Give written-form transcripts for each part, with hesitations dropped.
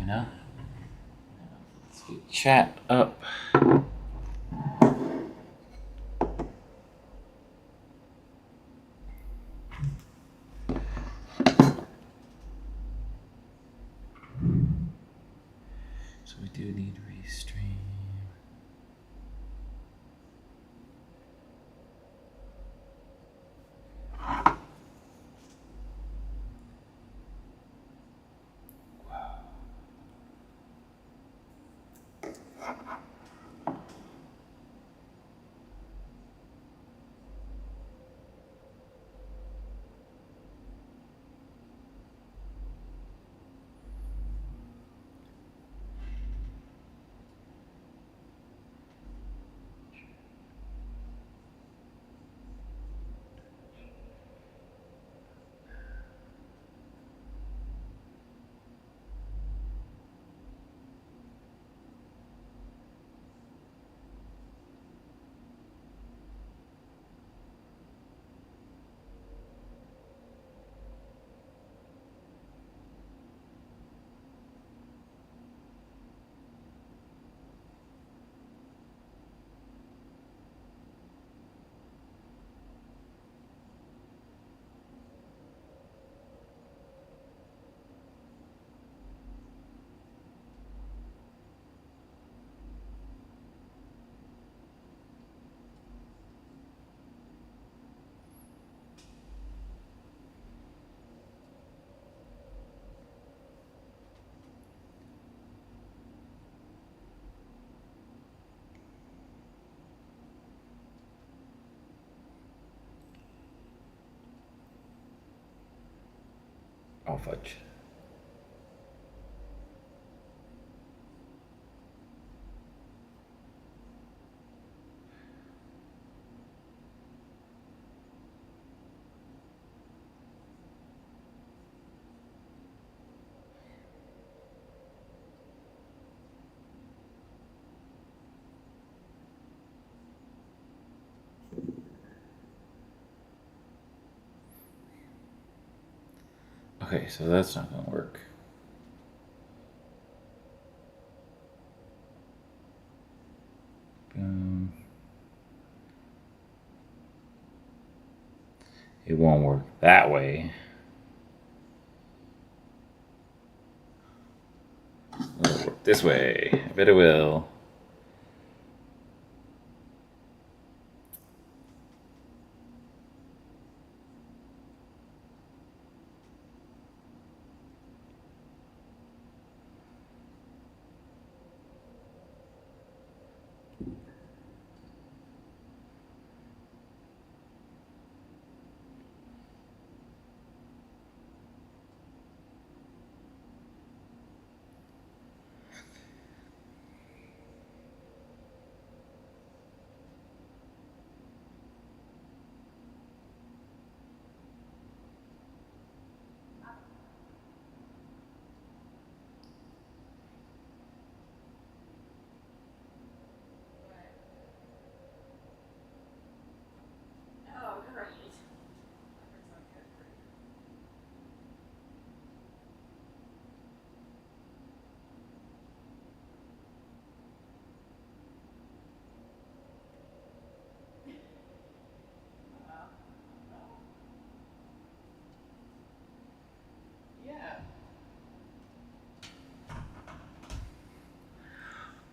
you know? Let's get chat up. So we do need to restream. Oh, fudge. Okay, so that's not gonna work. It won't work that way. It'll work this way. I bet it will.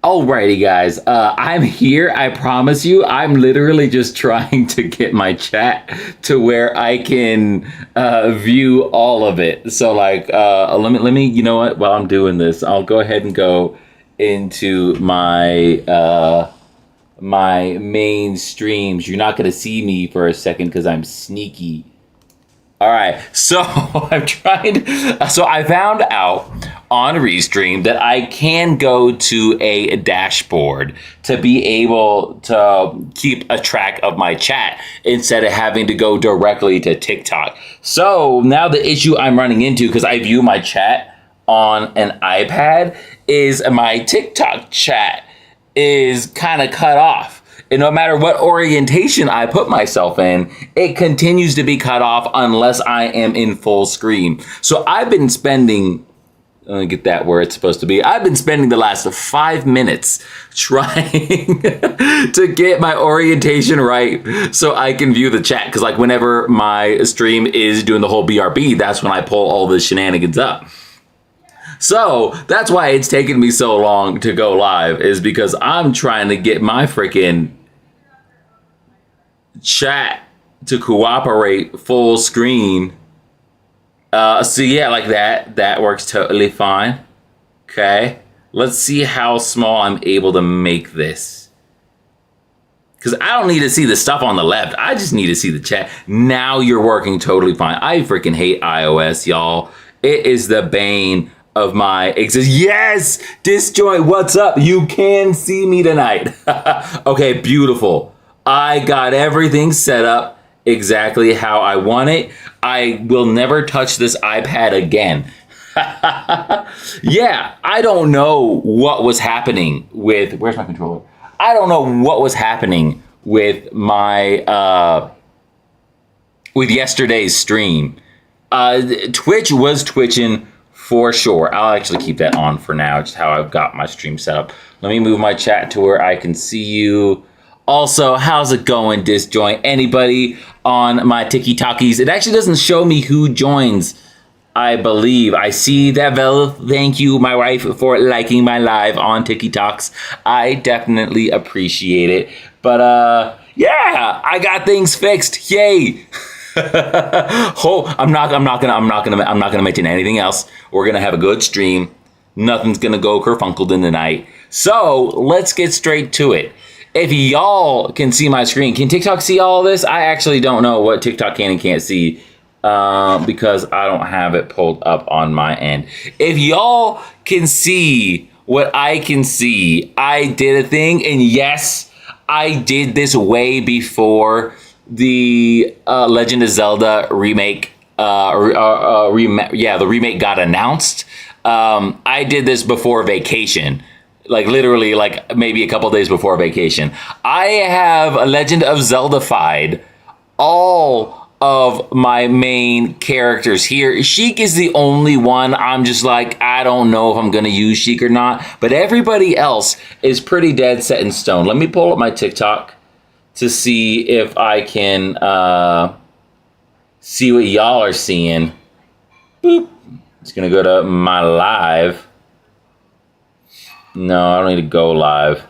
Alrighty, guys. I'm here. I promise you. I'm literally just trying to get my chat to where I can view all of it. So, like, let me. You know what? While I'm doing this, I'll go ahead and go into my my main streams. You're not gonna see me for a second because I'm sneaky. All right, so So I found out on Restream that I can go to a dashboard to be able to keep a track of my chat instead of having to go directly to TikTok. So now the issue I'm running into, because I view my chat on an iPad, is my TikTok chat is kind of cut off. And no matter what orientation I put myself in, it continues to be cut off unless I am in full screen. So I've been spending Let me get that where it's supposed to be. I've been spending the last 5 minutes trying to get my orientation right so I can view the chat. Because like whenever my stream is doing the whole BRB, that's when I pull all the shenanigans up. So that's why it's taken me so long to go live, is because I'm trying to get my freaking chat to cooperate full screen. So yeah, like that. That works totally fine. Okay. Let's see how small I'm able to make this. Because I don't need to see the stuff on the left. I just need to see the chat. Now you're working totally fine. I freaking hate iOS, y'all. It is the bane of my existence. Yes! Disjoint, what's up? You can see me tonight. Okay, beautiful. I got everything set up exactly how I want it. I will never touch this iPad again. Yeah, I don't know what was happening with... Where's my controller? I don't know what was happening with my... with yesterday's stream. Twitch was twitching for sure. I'll actually keep that on for now, just how I've got my stream set up. Let me move my chat to where I can see you. Also, how's it going, Disjoint? Anybody on my TikTokies? It actually doesn't show me who joins, I believe. I see that, Vel. Thank you, my wife, for liking my live on TikToks. I definitely appreciate it. But yeah, I got things fixed. Yay! Oh, I'm not gonna mention anything else. We're gonna have a good stream. Nothing's gonna go kerfunkled in the night. So let's get straight to it. If y'all can see my screen, can TikTok see all this? I actually don't know what TikTok can and can't see because I don't have it pulled up on my end. If y'all can see what I can see, I did a thing, and yes, I did this way before the Legend of Zelda remake. The remake got announced. I did this before vacation. Like literally like maybe a couple days before vacation. I have a Legend of Zelda-fied all of my main characters here. Sheik is the only one I'm just like, I don't know if I'm going to use Sheik or not. But everybody else is pretty dead set in stone. Let me pull up my TikTok to see if I can see what y'all are seeing. Boop. It's going to go to my live. No, I don't need to go live.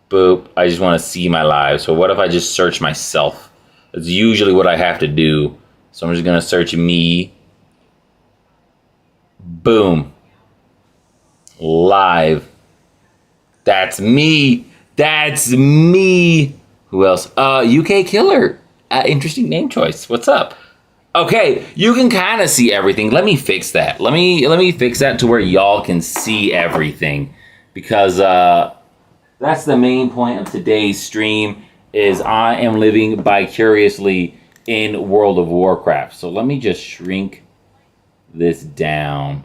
Boop. I just want to see my live. So what if I just search myself? That's usually what I have to do. So I'm just going to search me. Boom. Live. That's me. That's me. Who else? UK Killer. Interesting name choice. What's up? Okay, you can kind of see everything. Let me fix that. Let me fix that to where y'all can see everything, because that's the main point of today's stream. Is I am living vicariously in World of Warcraft. So let me just shrink this down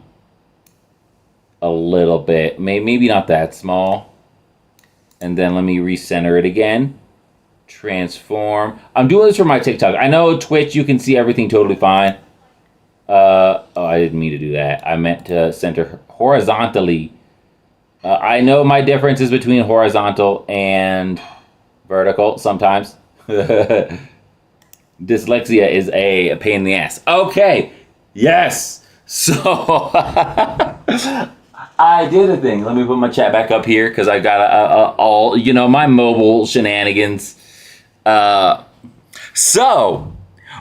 a little bit. Maybe not that small. And then let me recenter it again. Transform. I'm doing this for my TikTok. I know Twitch, you can see everything totally fine. Oh, I didn't mean to do that. I meant to center horizontally. I know my differences between horizontal and vertical sometimes. Dyslexia is a pain in the ass. Okay. Yes. So I did a thing. Let me put my chat back up here because I got all, my mobile shenanigans. So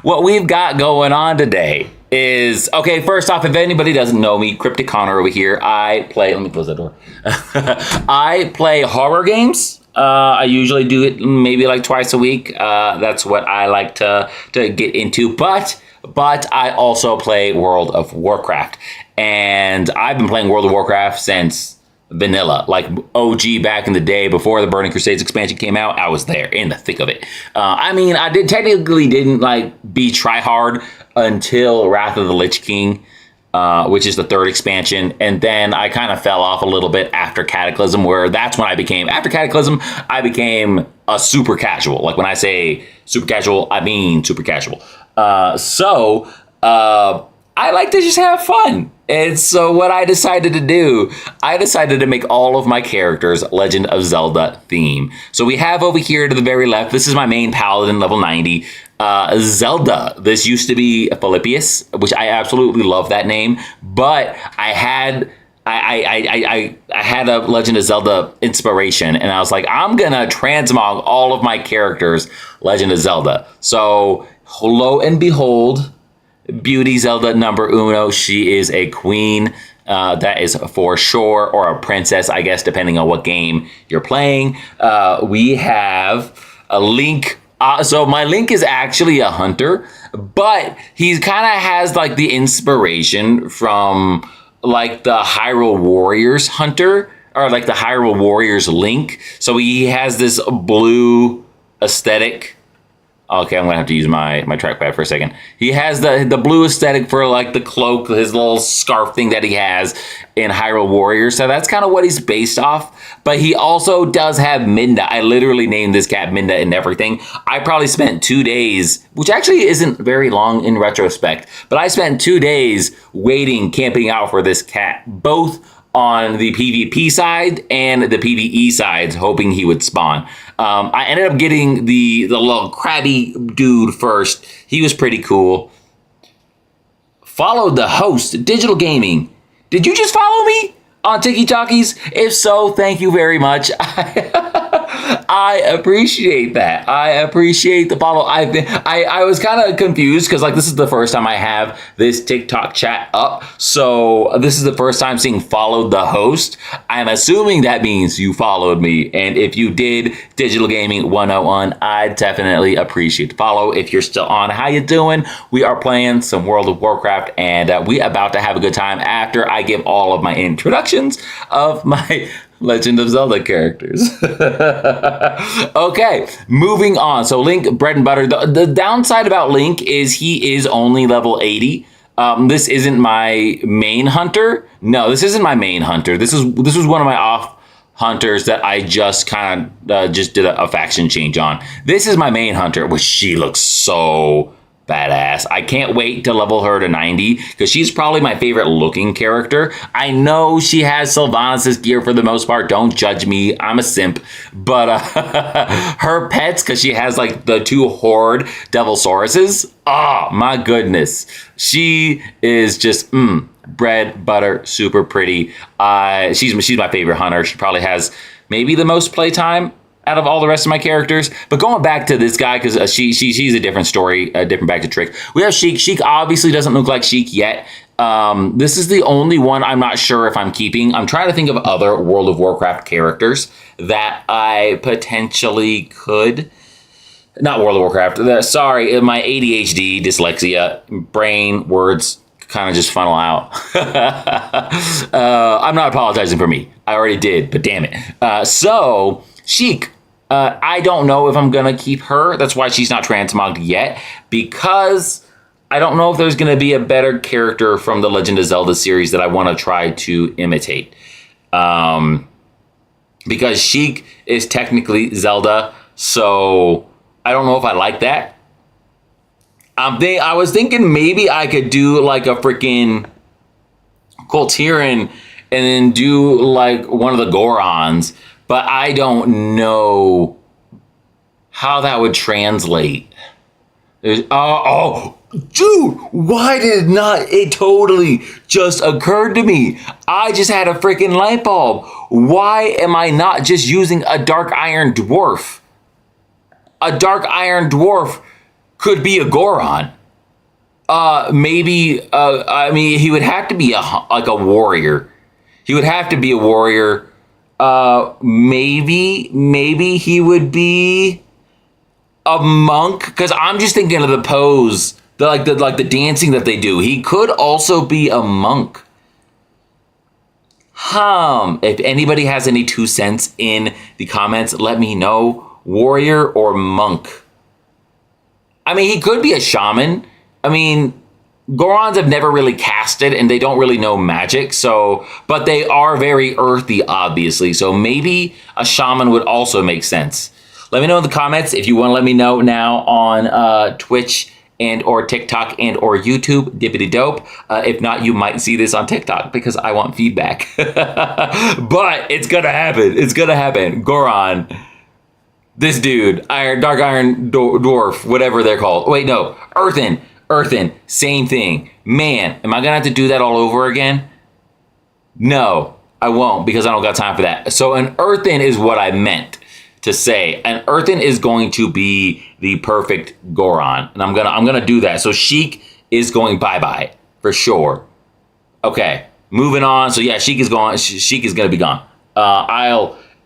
what we've got going on today is, okay, first off, if anybody doesn't know me, Cryptic Connor over here, I play, let me close that door. I play horror games. I usually do it maybe like twice a week. That's what I like to get into, but I also play World of Warcraft, and I've been playing World of Warcraft since vanilla, like OG back in the day before the Burning Crusades expansion came out. I was there in the thick of it. I mean, I didn't like be tryhard until Wrath of the Lich King, which is the third expansion, and then I kind of fell off a little bit after Cataclysm, where that's when after Cataclysm, I became a super casual. Like when I say super casual, I mean super casual. I like to just have fun. And so what I decided to do, I decided to make all of my characters Legend of Zelda theme. So we have over here to the very left, this is my main paladin, level 90, Zelda. This used to be Philippius, which I absolutely love that name, but I had a Legend of Zelda inspiration, and I was like, I'm gonna transmog all of my characters Legend of Zelda. So lo and behold, Beauty Zelda number uno. She is a queen. That is for sure, or a princess, I guess, depending on what game you're playing. We have a Link. So my Link is actually a hunter, but he kind of has like the inspiration from like the Hyrule Warriors hunter, or like the Hyrule Warriors Link. So he has this blue aesthetic. Okay, I'm gonna have to use my trackpad for a second. He has the blue aesthetic for like the cloak, his little scarf thing that he has in Hyrule Warriors. So that's kind of what he's based off. But he also does have Minda. I literally named this cat Minda and everything. I probably spent 2 days, which actually isn't very long in retrospect, but I spent 2 days waiting, camping out for this cat, both on the PvP side and the PvE sides, hoping he would spawn. I ended up getting the little crabby dude first. He was pretty cool. Followed the host, Digital Gaming. Did you just follow me on Tiki Talkies? If so, thank you very much. I appreciate that. I appreciate the follow. I was kind of confused because like this is the first time I have this TikTok chat up. So this is the first time seeing followed the host. I'm assuming that means you followed me. And if you did, Digital Gaming 101, I definitely appreciate the follow. If you're still on, how you doing? We are playing some World of Warcraft, and we about to have a good time after I give all of my introductions of my Legend of Zelda characters. Okay, moving on. So Link, bread and butter. The downside about Link is he is only level 80. This isn't my main hunter. No, this isn't my main hunter. This was one of my off hunters that I just kind of just did a faction change on. This is my main hunter, which she looks so badass. I can't wait to level her to 90 because she's probably my favorite looking character. I know she has Sylvanas' gear for the most part. Don't judge me. I'm a simp. But her pets, because she has like the 2 Horde Devilsauruses. Oh my goodness. She is just bread, butter, super pretty. She's my favorite hunter. She probably has maybe the most playtime out of all the rest of my characters. But going back to this guy, because she's a different story, a different bag to trick. We have Sheik. Sheik obviously doesn't look like Sheik yet. This is the only one I'm not sure if I'm keeping. I'm trying to think of other World of Warcraft characters that I potentially could. Not World of Warcraft. Sorry, my ADHD, dyslexia, brain, words kind of just funnel out. I'm not apologizing for me. I already did, but damn it. So Sheik, I don't know if I'm going to keep her. That's why she's not transmogged yet, because I don't know if there's going to be a better character from the Legend of Zelda series that I want to try to imitate. Because Sheik is technically Zelda, so I don't know if I like that. I was thinking maybe I could do like a freaking Coltiran and then do like one of the Gorons, but I don't know how that would translate. Dude, why did it totally just occurred to me. I just had a freaking light bulb. Why am I not just using a Dark Iron Dwarf? A Dark Iron Dwarf could be a Goron. Maybe, I mean, he would have to be like a warrior. He would have to be a warrior. Maybe he would be a monk, because I'm just thinking of the pose, the dancing that they do. He could also be a monk. If anybody has any 2 cents in the comments, let me know. Warrior or monk? I mean, he could be a shaman. I mean, Gorons have never really casted and they don't really know magic, but they are very earthy, obviously. So maybe a shaman would also make sense. Let me know in the comments if you want to let me know now on Twitch and or TikTok and or YouTube, dippity dope. If not, you might see this on TikTok because I want feedback. But it's gonna happen. It's gonna happen. Goron, this dude, Dark Iron Dwarf, whatever they're called. Wait, no, Earthen, same thing. Man, am I gonna have to do that all over again? No, I won't, because I don't got time for that. So an Earthen is what I meant to say. An Earthen is going to be the perfect Goron, and I'm gonna do that. So Sheik is going bye-bye for sure. Okay, moving on. So yeah, Sheik is gone. Sheik is gonna be gone.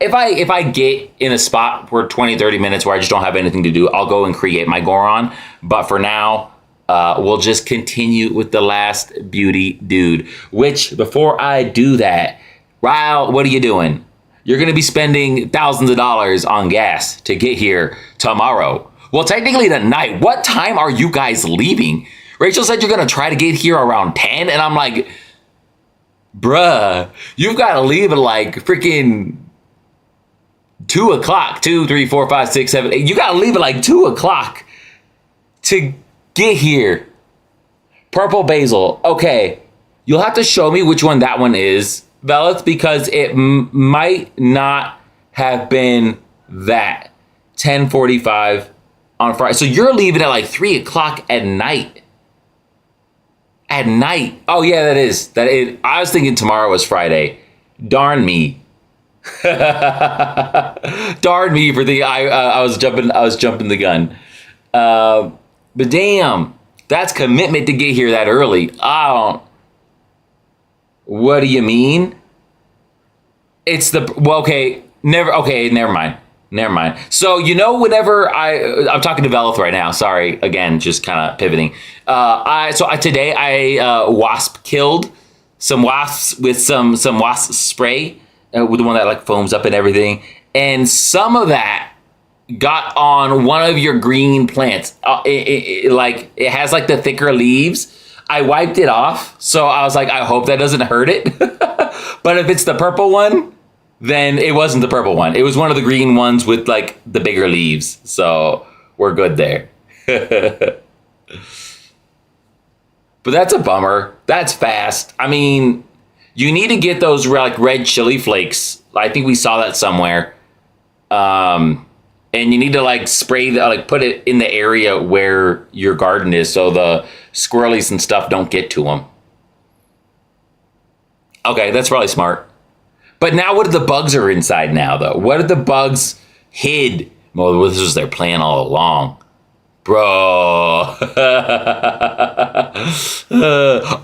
If I get in a spot for 20-30 minutes where I just don't have anything to do, I'll go and create my Goron. But for now, we'll just continue with the last beauty dude. Which, before I do that, Ryle, what are you doing? You're going to be spending thousands of dollars on gas to get here tomorrow. Well, technically tonight. What time are you guys leaving? Rachel said you're going to try to get here around 10. And I'm like, bruh, you've got to leave at like freaking 2 o'clock. 2, 3, 4, 5, 6, 7, 8. You got to leave at like 2 o'clock to get here. Purple basil. Okay. You'll have to show me which one that one is, Velith, because it might not have been that. 10:45 on Friday. So you're leaving at like 3 o'clock at night. At night. Oh yeah, that is. I was thinking tomorrow was Friday. Darn me. Darn me for the I was jumping the gun. But damn, that's commitment to get here that early. What do you mean? It's the okay. Never mind. So whenever I'm talking to Velith right now. Sorry, again, just kind of pivoting. Today I wasp killed some wasps with some wasp spray with the one that like foams up and everything, and some of that got on one of your green plants. It has like the thicker leaves. I wiped it off, so I was like, I hope that doesn't hurt it. But if it's the purple one, then it wasn't the purple one. It was one of the green ones with like the bigger leaves. So we're good there. But that's a bummer. That's fast. I mean, you need to get those like red chili flakes. I think we saw that somewhere. And you need to like spray put it in the area where your garden is so the squirrelies and stuff don't get to them. Okay, that's probably smart. But now what if the bugs are inside now, though? What if the bugs hid? Well, this was their plan all along. Bro.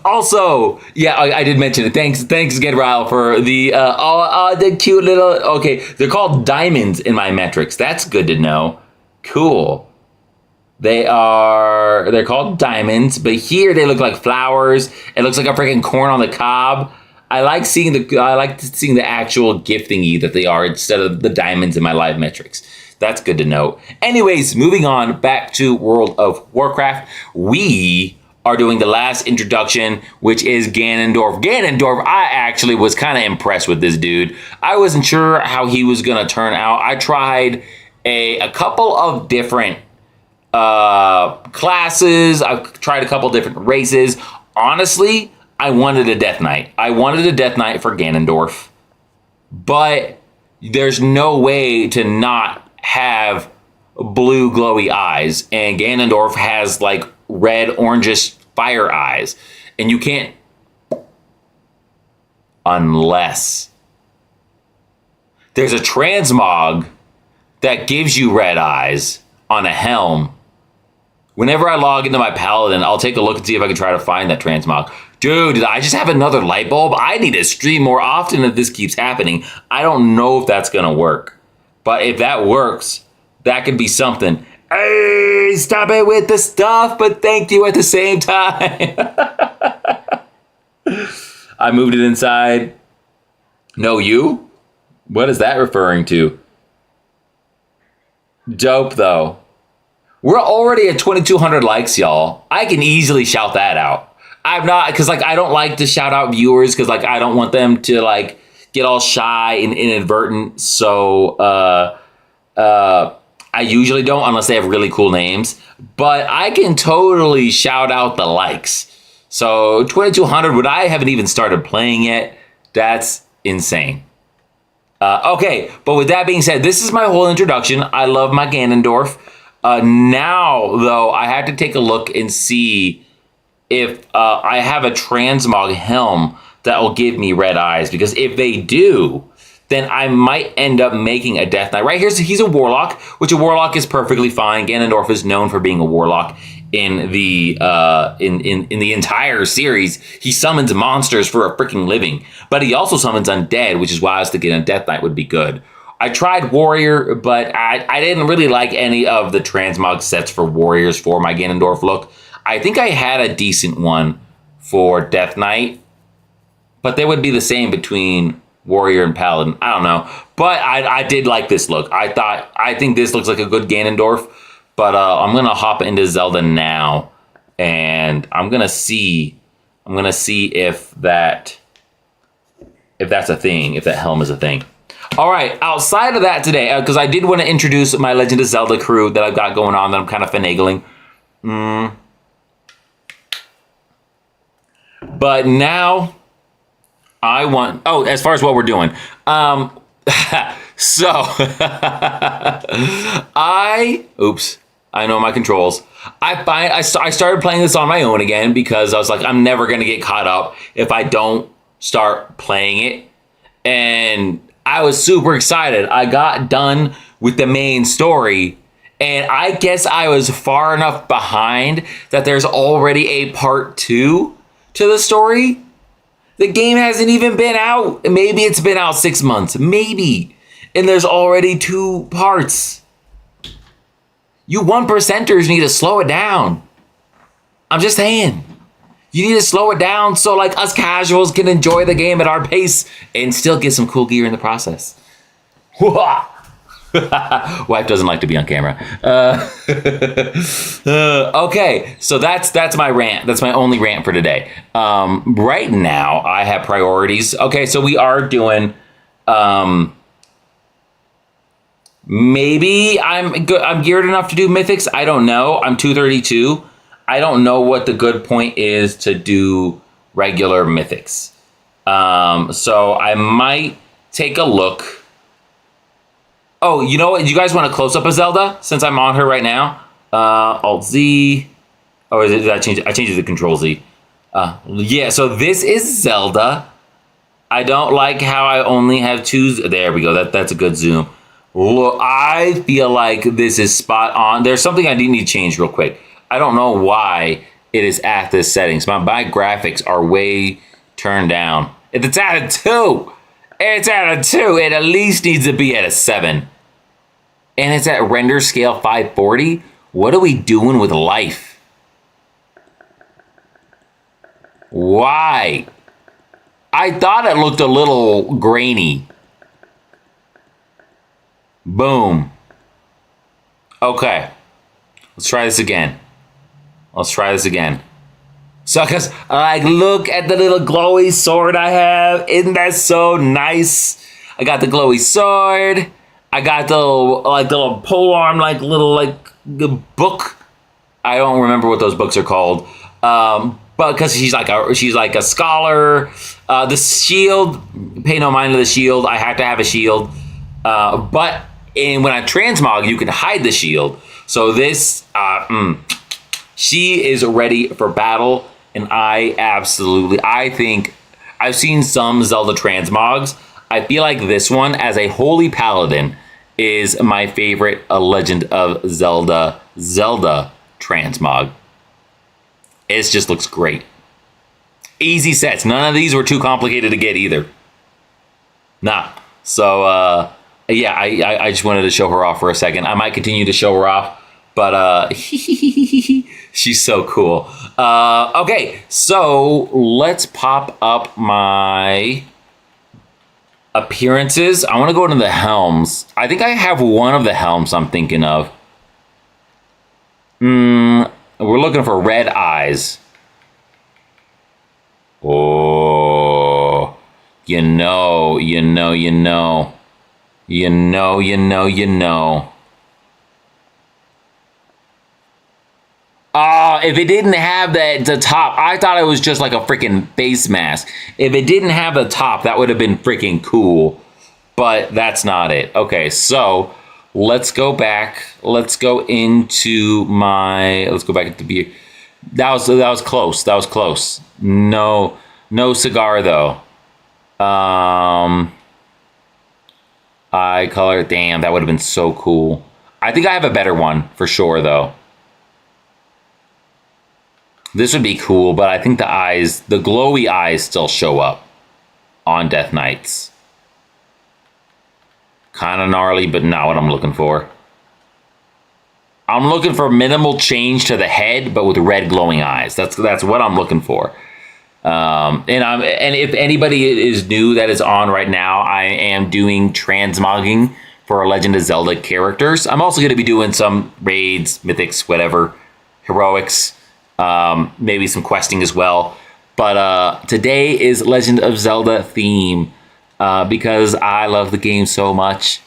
Also, yeah, I did mention it. Thanks again, Ryle, for the cute little. Okay, they're called diamonds in my metrics. That's good to know. Cool. They're called diamonds, but here they look like flowers. It looks like a freaking corn on the cob. I like seeing the actual gift thingy that they are instead of the diamonds in my live metrics. That's good to know. Anyways, moving on back to World of Warcraft. We are doing the last introduction, which is Ganondorf. Ganondorf, I actually was kind of impressed with this dude. I wasn't sure how he was going to turn out. I tried a couple of different classes. I've tried a couple different races. Honestly, I wanted a Death Knight. I wanted a Death Knight for Ganondorf. But there's no way to not have blue glowy eyes, and Ganondorf has like red orangish fire eyes, and you can't unless there's a transmog that gives you red eyes on a helm. Whenever I log into my paladin, I'll take a look and see if I can try to find that transmog. Dude, did I just have another light bulb? I need to stream more often if this keeps happening. I don't know if that's gonna work. But if that works, that could be something. Hey, stop it with the stuff, but thank you at the same time. I moved it inside. No, you? What is that referring to? Dope, though. We're already at 2,200 likes, y'all. I can easily shout that out. I'm not, because like I don't like to shout out viewers because like I don't want them to like get all shy and inadvertent. So I usually don't unless they have really cool names, but I can totally shout out the likes. So 2200, when I haven't even started playing yet, that's insane. Okay, but with that being said, this is my whole introduction. I love my Ganondorf. Now, though, I have to take a look and see if I have a transmog helm that will give me red eyes, because if they do, then I might end up making a Death Knight. Right he's a warlock, which a warlock is perfectly fine. Ganondorf is known for being a warlock in the in the entire series. He summons monsters for a freaking living, but he also summons undead, which is why I was thinking a Death Knight would be good. I tried warrior, but I didn't really like any of the transmog sets for warriors for my Ganondorf look. I think I had a decent one for Death Knight, but they would be the same between warrior and paladin. I don't know, but I did like this look. I think this looks like a good Ganondorf, but I'm gonna hop into Zelda now, and I'm gonna see if that's a thing, if that helm is a thing. All right, outside of that today, because I did want to introduce my Legend of Zelda crew that I've got going on that I'm kind of finagling. But now I want, as far as what we're doing. So I know my controls. I started playing this on my own again because I was like, I'm never going to get caught up if I don't start playing it. And I was super excited. I got done with the main story, and I guess I was far enough behind that there's already a part 2 to the story. The game hasn't even been out. Maybe it's been out 6 months. Maybe. And there's already 2 parts. You 1%ers need to slow it down. I'm just saying. You need to slow it down so like us casuals can enjoy the game at our pace and still get some cool gear in the process. Wife doesn't like to be on camera. Okay, so that's my rant. That's my only rant for today. Right now, I have priorities. Okay, so we are doing. Maybe I'm good. I'm geared enough to do mythics. I don't know. I'm 232. I don't know what the good point is to do regular mythics. So I might take a look. Oh, you know what? You guys want a close-up of Zelda since I'm on her right now? Alt-Z. Oh, did I change it? I changed it to Control-Z. Yeah, so this is Zelda. I don't like how I only have 2. There we go. That's a good zoom. Look, I feel like this is spot on. There's something I need to change real quick. I don't know why it is at this settings. My graphics are way turned down. If it's at a 2, it's at a 2. It at least needs to be at a 7. And it's at render scale 540. What are we doing with life? Why? I thought it looked a little grainy. Boom. Okay. Let's try this again. So, because, like, look at the little glowy sword I have. Isn't that so nice? I got the glowy sword. I got the little polearm, the book. I don't remember what those books are called. But because she's like a scholar. The shield, pay no mind to the shield. I have to have a shield. But when I transmog, you can hide the shield. So this, she is ready for battle, and I think I've seen some Zelda transmogs. I feel like this one, as a holy paladin, is my favorite Legend of Zelda transmog. It just looks great. Easy sets. None of these were too complicated to get either. Nah. So, yeah, I just wanted to show her off for a second. I might continue to show her off, but she's so cool. Okay, so let's pop up my appearances. I want to go into the helms. I think I have one of the helms I'm thinking of. We're looking for red eyes. Oh, you know. if it didn't have the top, I thought it was just like a freaking face mask. If it didn't have the top, that would have been freaking cool. But that's not it. Okay, so let's go back. Let's go into my. Let's go back into beer. That was close. That was close. No cigar though. Eye color. Damn, that would have been so cool. I think I have a better one for sure though. This would be cool, but I think the eyes, the glowy eyes, still show up on Death Knights. Kind of gnarly, but not what I'm looking for. I'm looking for minimal change to the head, but with red glowing eyes. That's what I'm looking for. And if anybody is new that is on right now, I am doing transmogging for Legend of Zelda characters. I'm also going to be doing some raids, mythics, whatever, heroics, maybe some questing as well. But today is Legend of Zelda theme because I love the game so much.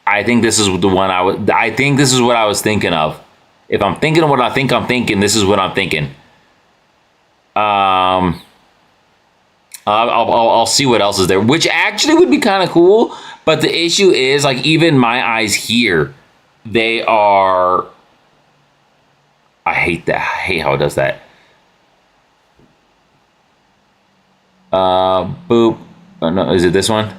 I think this is the one I think this is what I was thinking of. If I'm thinking of what I think I'm thinking, this is what I'm thinking. I'll see what else is there, which actually would be kind of cool. But the issue is, like, even my eyes here, they are. I hate that. I hate how it does that. Boop. Oh, no, is it this one?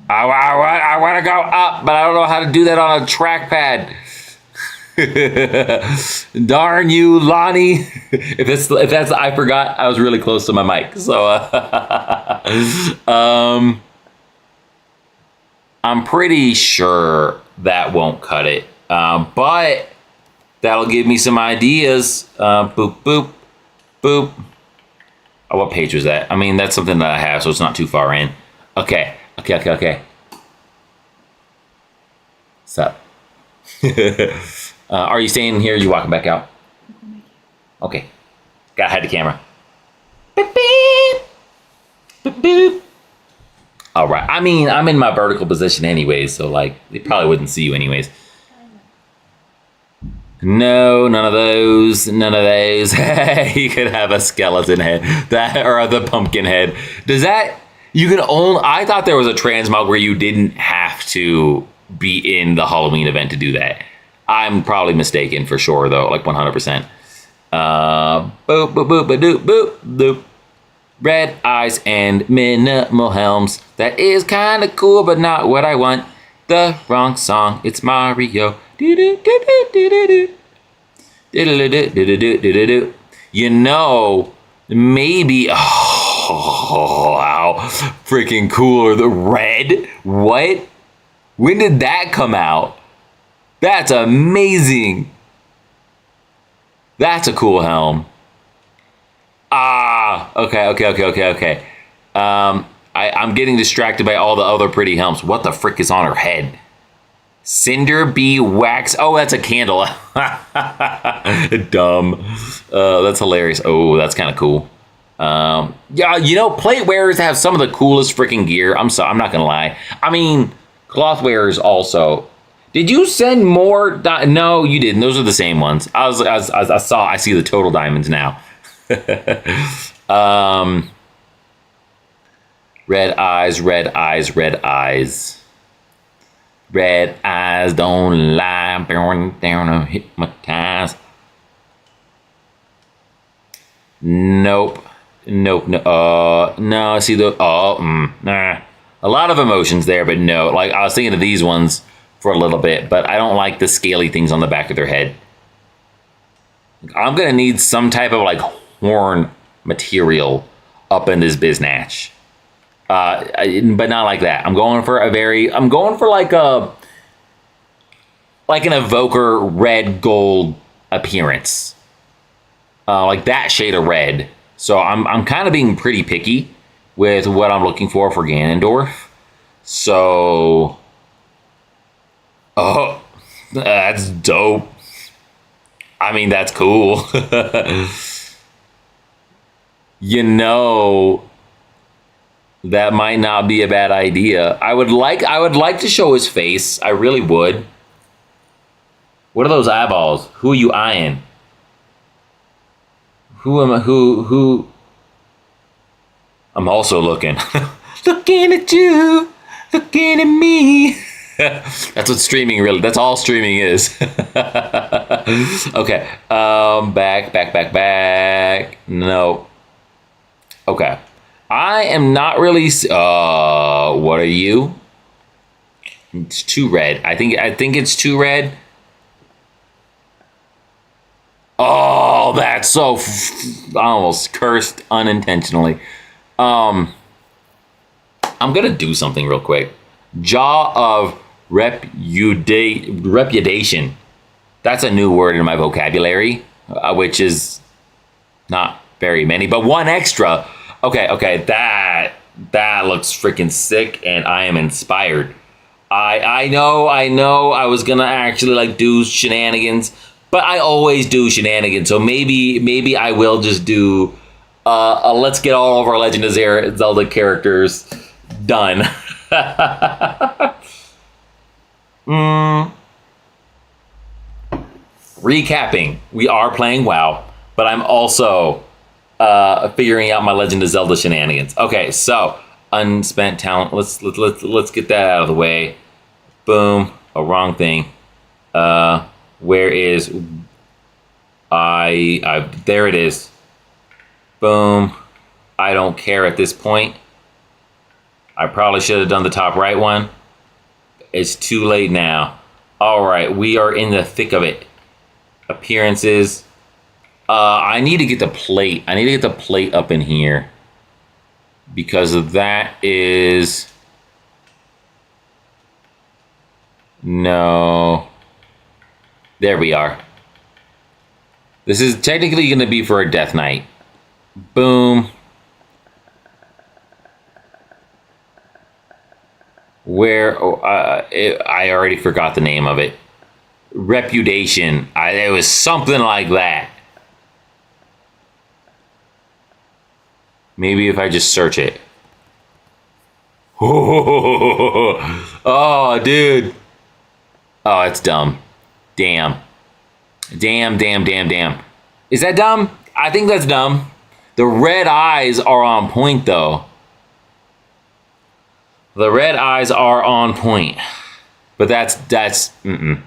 I want to go up, but I don't know how to do that on a trackpad. Darn you, Lonnie. If that's I forgot, I was really close to my mic. So I'm pretty sure that won't cut it. But that'll give me some ideas. Boop, boop, boop. Oh, what page was that? I mean, that's something that I have, so it's not too far in. Okay. What's up? Are you staying here? Or are you walking back out? Okay. Gotta hide the camera. Beep, beep. Beep, beep. All right. I mean, I'm in my vertical position anyways, so like they probably wouldn't see you anyways. No, none of those. None of those. You could have a skeleton head, or the pumpkin head. Does that? You can only. I thought there was a transmog where you didn't have to be in the Halloween event to do that. I'm probably mistaken for sure though, like 100%. Boop, boop, boop, boop, boop, boop. Red eyes and minimal helms. That is kind of cool, but not what I want. The wrong song. It's Mario. You know, maybe. Oh, wow. Freaking cool. The red? What? When did that come out? That's amazing. That's a cool helm. Okay. I'm getting distracted by all the other pretty helms. What the frick is on her head? Cinder Bee Wax. Oh, that's a candle. Dumb. That's hilarious. Oh, that's kind of cool. Yeah, you know, plate wearers have some of the coolest freaking gear. I'm not gonna lie. I mean, cloth wearers also. Did you send more? No, you didn't. Those are the same ones. I see the total diamonds now. Red eyes, red eyes, red eyes. Red eyes don't lie, burn down or hypnotize. Nope. No. No, see the nah. A lot of emotions there, but no. Like I was thinking of these ones for a little bit, but I don't like the scaly things on the back of their head. I'm gonna need some type of like horn material up in this biznatch. But not like that. I'm going for like an evoker red gold appearance. Like that shade of red. So I'm kind of being pretty picky with what I'm looking for Ganondorf. So that's dope. I mean, that's cool. You know, that might not be a bad idea. I would like to show his face. I really would. What are those eyeballs? Who are you eyeing? Who am I? Who? I'm also looking. Looking at you. Looking at me. That's what streaming really. That's all streaming is. Okay. Back. No. Okay. I am not really. What are you? It's too red. I think it's too red. Oh, that's so. I almost cursed unintentionally. I'm gonna do something real quick. Jaw of repudiation. That's a new word in my vocabulary, which is not very many, but one extra. Okay, that looks freaking sick, and I am inspired. I know. I was gonna actually like do shenanigans, but I always do shenanigans. So maybe I will just do. Let's get all of our Legend of Zelda characters done. Recapping, we are playing WoW, but I'm also figuring out my Legend of Zelda shenanigans. Okay, so unspent talent. Let's get that out of the way. Boom. Oh, wrong thing. Where is I? There it is. Boom. I don't care at this point. I probably should have done the top right one. It's too late now. All right, we are in the thick of it. Appearances. I need to get the plate. I need to get the plate up in here. Because of that is... No. There we are. This is technically going to be for a Death Knight. Boom. Where I already forgot the name of it. Reputation. It was something like that. Maybe if I just search it. Oh, dude. Oh, it's dumb. Damn. Is that dumb? I think that's dumb. The red eyes are on point, though. The red eyes are on point. But that's I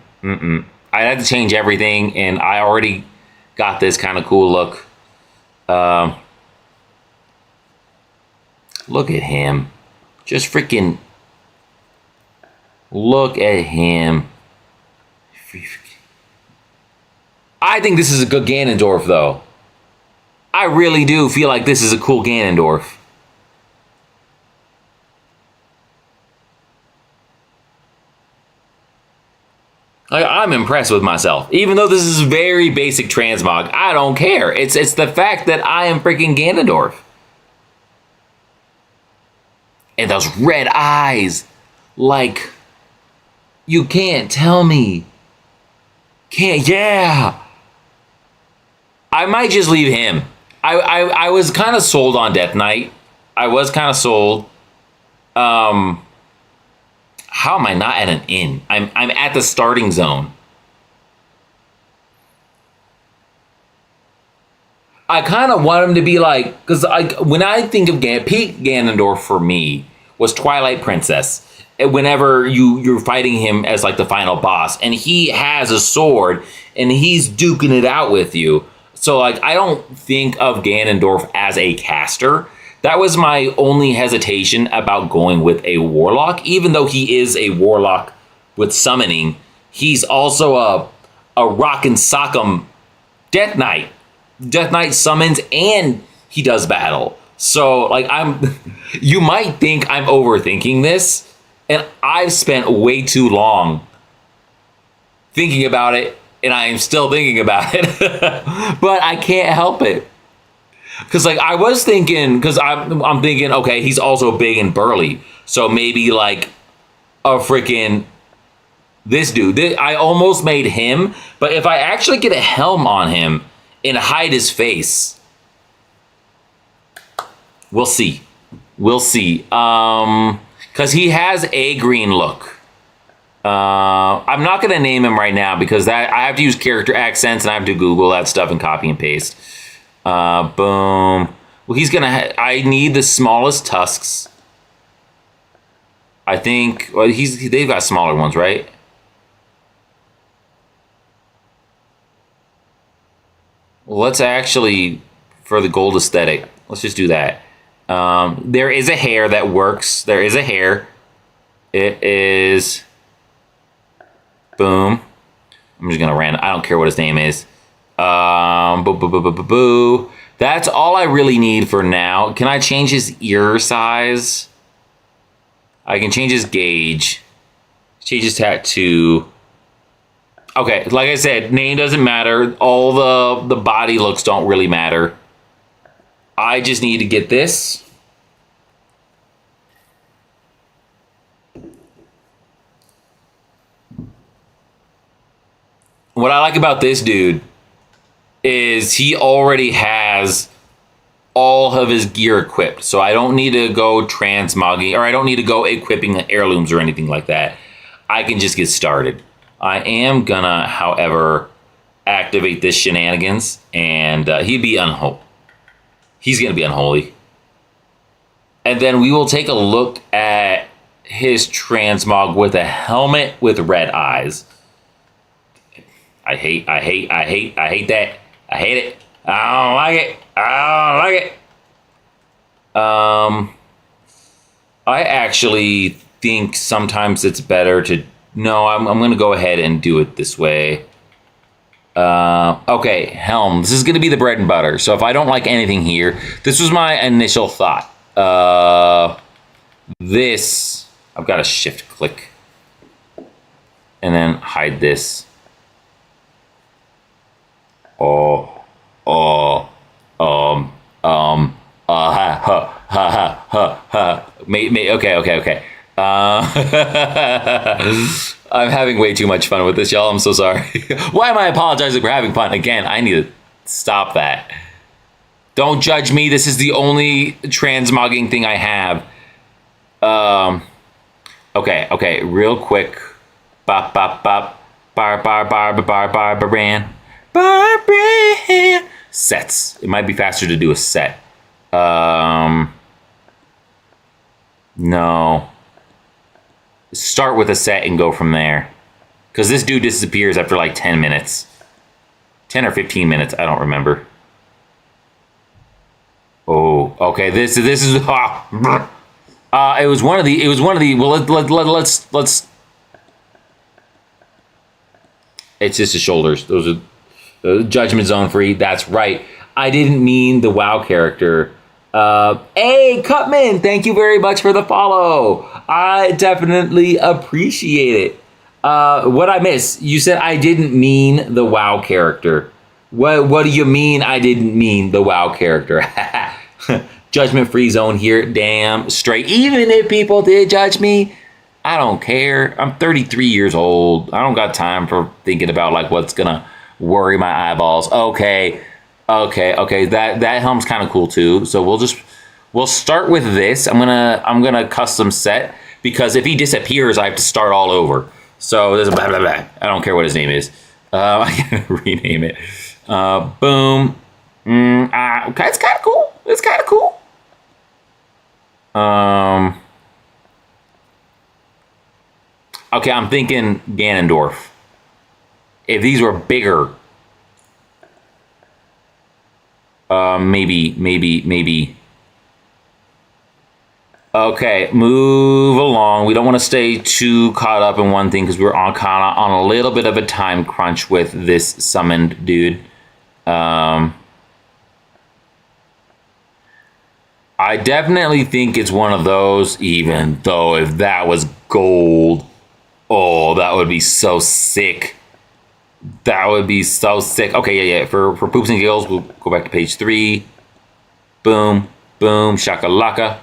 had to change everything, and I already got this kind of cool look. Look at him. Just freaking look at him. I think this is a good Ganondorf, though. I really do feel like this is a cool Ganondorf. Like, I'm impressed with myself. Even though this is very basic transmog, I don't care. It's the fact that I am freaking Ganondorf. And those red eyes. Like, you can't tell me. Yeah. I might just leave him. I was kind of sold on Death Knight. I was kind of sold. How am I not at an inn? I'm at the starting zone. I kind of want him to be like, because when I think of peak Ganondorf for me was Twilight Princess. Whenever you're fighting him as like the final boss, and he has a sword and he's duking it out with you. So like, I don't think of Ganondorf as a caster. That was my only hesitation about going with a warlock. Even though he is a warlock with summoning, he's also a rock and sock'em Death Knight. Death Knight summons and he does battle. So like, you might think I'm overthinking this, and I've spent way too long thinking about it, and I am still thinking about it. But I can't help it. Because like, I was thinking, because I'm thinking, okay, he's also big and burly. So maybe like a freaking this dude. I almost made him, but if I actually get a helm on him and hide his face, we'll see. We'll see. Because he has a green look. I'm not going to name him right now because I have to use character accents and I have to Google that stuff and copy and paste. Boom. Well, he's gonna. I need the smallest tusks. I think. Well, they've got smaller ones, right? Well, let's actually, for the gold aesthetic, let's just do that. There is a hair that works. There is a hair. It is. Boom. I'm just gonna random. I don't care what his name is. Boo, boo, boo, boo, boo, boo. That's all I really need for now. Can I change his ear size? I can change his gauge. Change his tattoo. Okay, like I said, name doesn't matter. All the body looks don't really matter. I just need to get this. What I like about this dude is he already has all of his gear equipped. So I don't need to go transmogging, or I don't need to go equipping the heirlooms or anything like that. I can just get started. I am gonna, however, activate this shenanigans, and he'd be unholy. He's gonna be unholy. And then we will take a look at his transmog with a helmet with red eyes. I hate that. I hate it. I don't like it. I don't like it. I actually think sometimes it's better to... No, I'm going to go ahead and do it this way. Okay, helm. This is going to be the bread and butter. So if I don't like anything here, this was my initial thought. This, I've got to shift click. And then hide this. Okay. I'm having way too much fun with this, y'all. I'm so sorry. Why am I apologizing for having fun? Again, I need to stop that. Don't judge me. This is the only transmogging thing I have. Okay, real quick. Bop, bop, bop. Barbarian. Sets. It might be faster to do a set. No. Start with a set and go from there. Because this dude disappears after like 10 minutes. 10 or 15 minutes, I don't remember. Oh, okay. This is it was one of the well, let's it's just the shoulders. Those are Judgment Zone free. That's right. I didn't mean the WoW character. Hey, Cutman, thank you very much for the follow. I definitely appreciate it. What I miss? You said I didn't mean the WoW character. What do you mean I didn't mean the WoW character? Judgment free zone here. Damn straight. Even if people did judge me, I don't care. I'm 33 years old. I don't got time for thinking about like what's gonna worry my eyeballs. Okay. That helm's kind of cool too. So we'll start with this. I'm gonna custom set, because if he disappears, I have to start all over. So there's a blah blah blah. I don't care what his name is. I can rename it. Boom. Okay, it's kind of cool. It's kind of cool. Okay, I'm thinking Ganondorf. If these were bigger, maybe. Okay, move along. We don't want to stay too caught up in one thing because we're on a little bit of a time crunch with this summoned dude. I definitely think it's one of those, even though if that was gold, oh, that would be so sick. That would be so sick. Okay, yeah. For poops and giggles, we'll go back to page 3. Boom, shakalaka.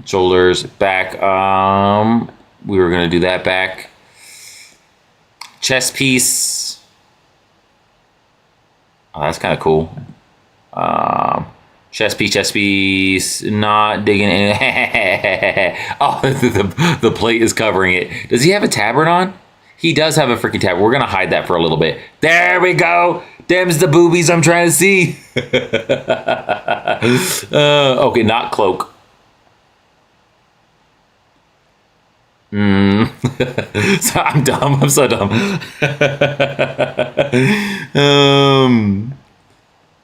Shoulders, back. We were gonna do that back. Chest piece. Oh, that's kind of cool. Chest piece. Not digging in. Oh, the plate is covering it. Does he have a tabard on? He does have a freaking tabard. We're gonna hide that for a little bit. There we go. Them's the boobies I'm trying to see. Okay, not cloak. So I'm dumb. I'm so dumb.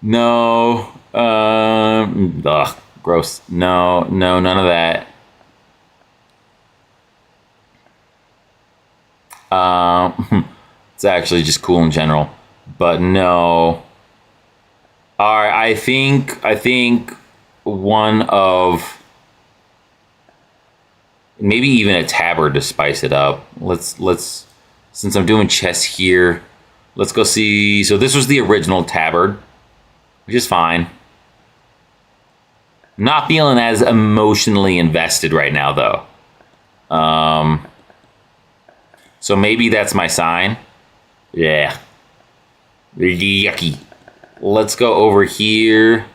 No. Ugh, gross. No, none of that. It's actually just cool in general, but no. All right, I think one of maybe even a tabard to spice it up. Let's since I'm doing chess here, let's go see. So this was the original tabard, which is fine. Not feeling as emotionally invested right now though. So maybe that's my sign. Yeah. Yucky. Let's go over here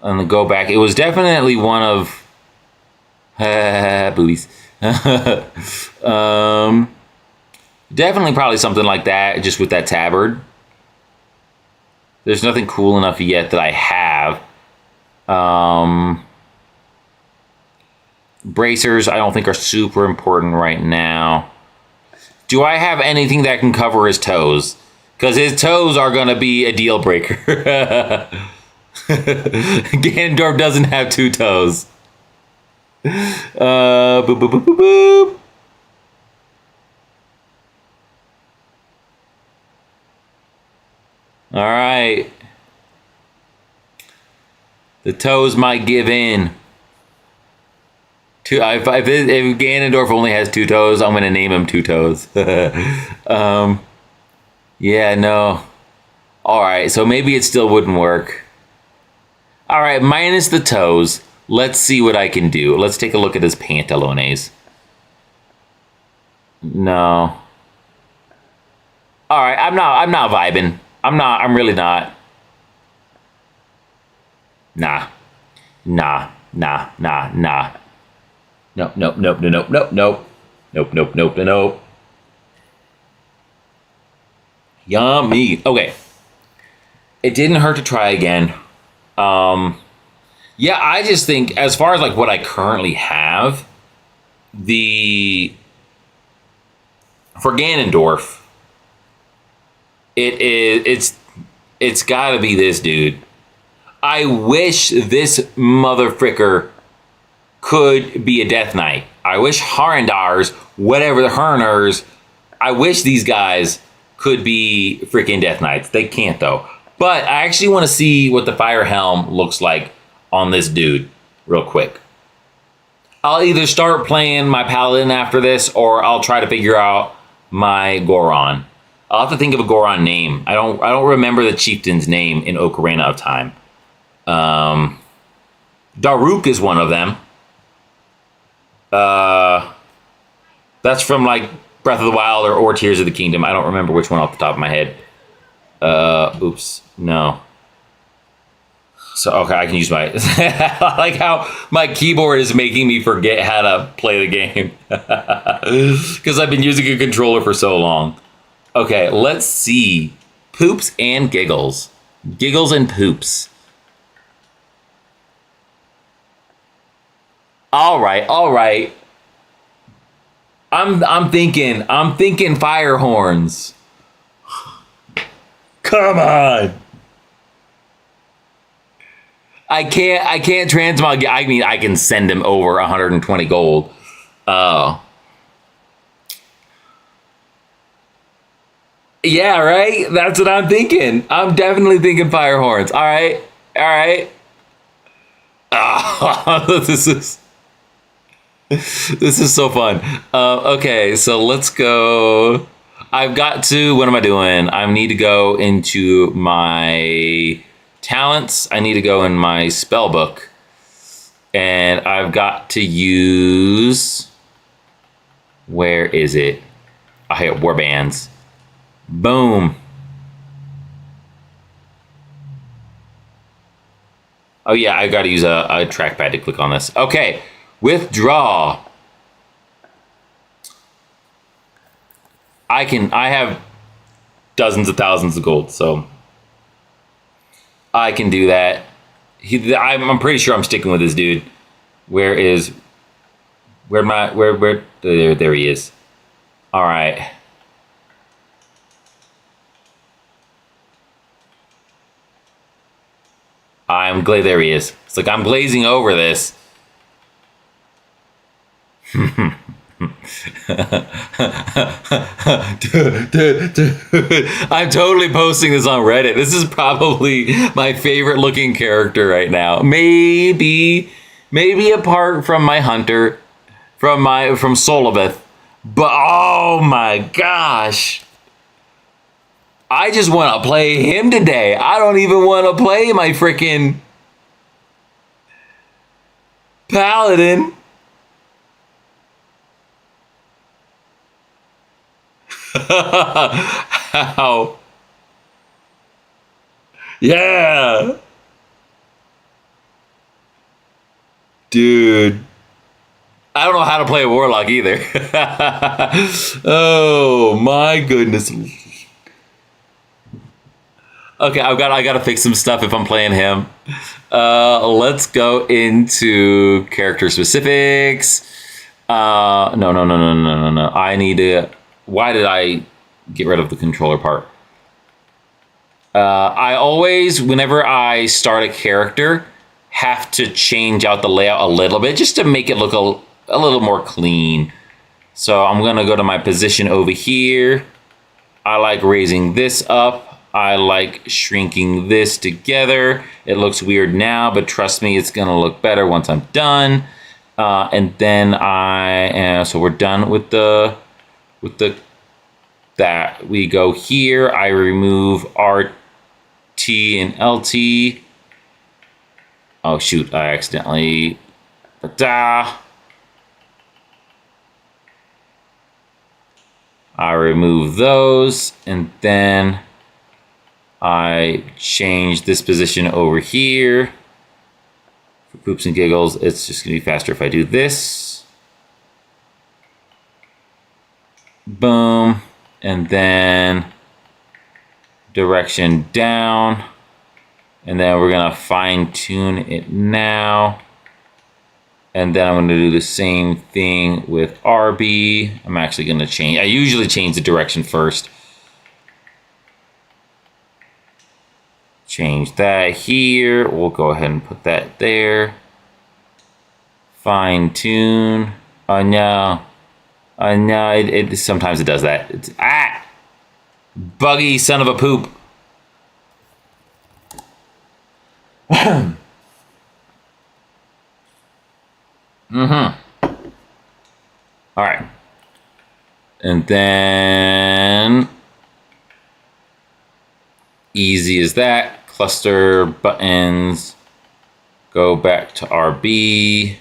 and go back. It was definitely one of boobies. Definitely probably something like that, just with that tabard. There's nothing cool enough yet that I have. Bracers I don't think are super important right now. Do I have anything that can cover his toes? Because his toes are going to be a deal breaker. Ganondorf doesn't have 2 toes. Boop, boop, boop, boop, boop. All right. The toes might give in. If Ganondorf only has 2 toes, I'm going to name him 2 Toes. Yeah, no. All right, so maybe it still wouldn't work. All right, minus the toes. Let's see what I can do. Let's take a look at his pantalones. No. All right, I'm not vibing. I'm really not. Nah. Nope. Yummy. Okay. It didn't hurt to try again. Yeah, I just think as far as like what I currently have, for Ganondorf, it's got to be this dude. I wish this motherfricker could be a Death Knight. I wish Harandars, whatever the Herners, I wish these guys could be freaking Death Knights. They can't though. But I actually want to see what the Fire Helm looks like on this dude real quick. I'll either start playing my Paladin after this, or I'll try to figure out my Goron. I'll have to think of a Goron name. I don't remember the chieftain's name in Ocarina of Time. Daruk is one of them. That's from like Breath of the Wild or Tears of the Kingdom. I don't remember which one off the top of my head. Oops, no. So okay, I can use my. I like how my keyboard is making me forget how to play the game because I've been using a controller for so long. Okay, let's see. Poops and giggles. Giggles and poops. All right. I'm thinking fire horns. Come on. I can't transmog. I mean, I can send him over 120 gold. Oh. Yeah, right? That's what I'm thinking. I'm definitely thinking fire horns. All right. Oh, this is so fun. Okay, so let's go. I've got to, what am I doing? I need to go into my talents. I need to go in my spell book. And I've got to use, where is it? I hit warbands. Boom. Oh yeah, I got to use a trackpad to click on this. Okay, withdraw. I have dozens of thousands of gold, so I can do that. I'm pretty sure I'm sticking with this dude. Where there he is. All right. There he is. It's like I'm glazing over this. dude, I'm totally posting this on Reddit. This is probably my favorite looking character right now. Maybe apart from my hunter, from Solibeth. But oh my gosh. I just want to play him today. I don't even want to play my freaking paladin. How? Yeah. Dude. I don't know how to play a warlock either. Oh my goodness. Okay, I got to fix some stuff if I'm playing him. Let's go into character specifics. No. I need to. Why did I get rid of the controller part? I always, whenever I start a character, have to change out the layout a little bit just to make it look a little more clean. So I'm gonna go to my position over here. I like raising this up. I like shrinking this together. It looks weird now, but trust me, it's gonna look better once I'm done. And then so we're done with that. We go here. I remove RT and LT. Oh shoot! I accidentally. I remove those, and then I change this position over here. For poops and giggles, it's just gonna be faster if I do this. Boom. And then direction down. And then we're gonna fine tune it now. And then I'm gonna do the same thing with RB. I'm actually gonna change, I usually change the direction first. Change that here. We'll go ahead and put that there. Fine tune. Oh no. Oh no, it sometimes it does that. It's buggy son of a poop. All right. And then easy as that. Cluster buttons. Go back to RB.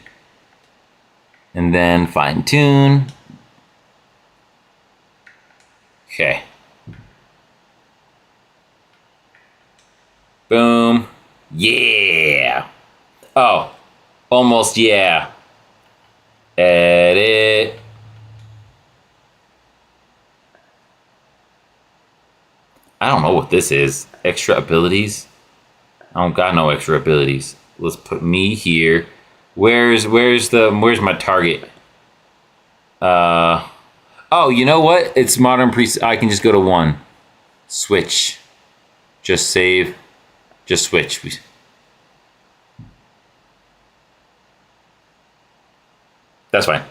And then fine tune. Okay. Boom. Yeah. Oh, almost yeah. Edit. I don't know what this is. Extra abilities? I don't got no extra abilities. Let's put me here. Where's my target? Oh, you know what? It's modern I can just go to 1. Switch. Just save. Just switch. That's fine.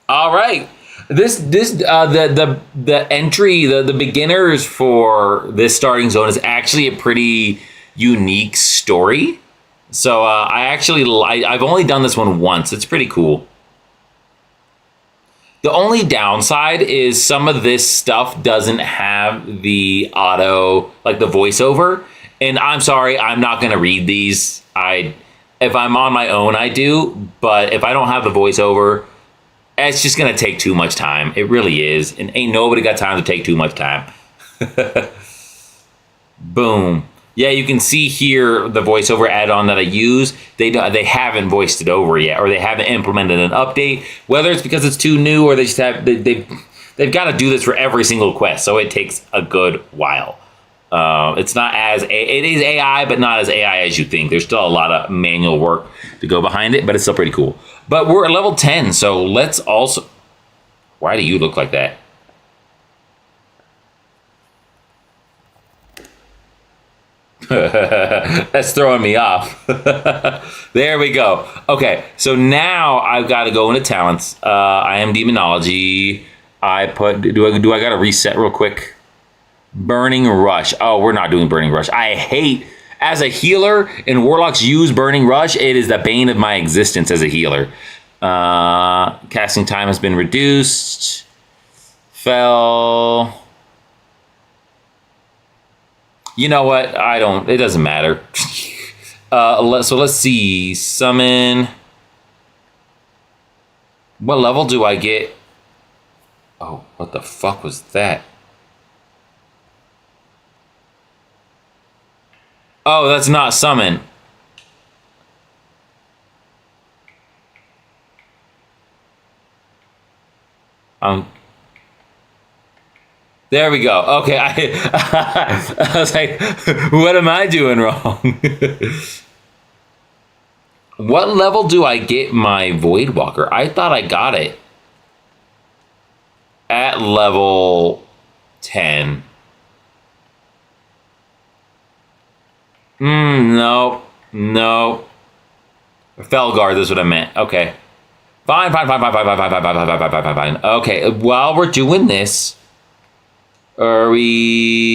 All right. The entry, the beginners for this starting zone is actually a pretty unique story. So I've only done this one once. It's pretty cool. The only downside is some of this stuff doesn't have the auto, like the voiceover. And I'm sorry, I'm not going to read these. If I'm on my own, I do. But if I don't have the voiceover, it's just going to take too much time. It really is. And ain't nobody got time to take too much time. Boom. Yeah, you can see here the voiceover add-on that I use. They haven't voiced it over yet, or they haven't implemented an update. Whether it's because it's too new, or they just have they've got to do this for every single quest, so it takes a good while. It's not as it is AI, but not as AI as you think. There's still a lot of manual work to go behind it, but it's still pretty cool. But we're at level 10, so let's also. Why do you look like that? That's throwing me off. There we go. Okay, so now I've got to go into talents. I am demonology. I put. Do I got to reset real quick? Burning Rush. Oh, we're not doing Burning Rush. I hate, as a healer, and Warlocks use Burning Rush. It is the bane of my existence as a healer. Casting time has been reduced. Fell. You know what? It doesn't matter. So let's see. Summon. What level do I get? Oh, what the fuck was that? Oh, that's not summon. There we go. Okay, I was like, what am I doing wrong? What level do I get my Voidwalker? I thought I got it at level 10. No. Felguard is what I meant. Okay. Fine. Okay, while we're doing this, we're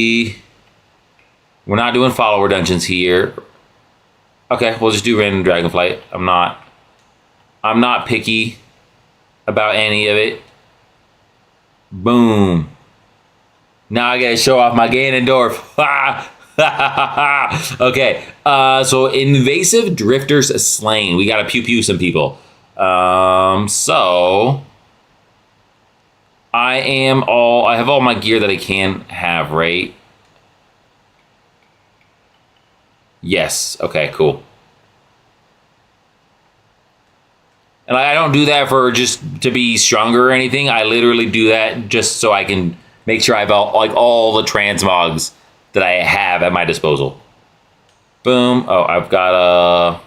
not doing follower dungeons here. Okay, we'll just do random dragonflight. I'm not picky about any of it. Boom. Now I gotta show off my Ganondorf. Okay, so invasive drifters slain. We gotta pew some people. So I have all my gear that I can have, right? Yes. Okay, cool. And I don't do that for just to be stronger or anything. I literally do that just so I can make sure I have all the transmogs that I have at my disposal. Boom. Oh, I've got a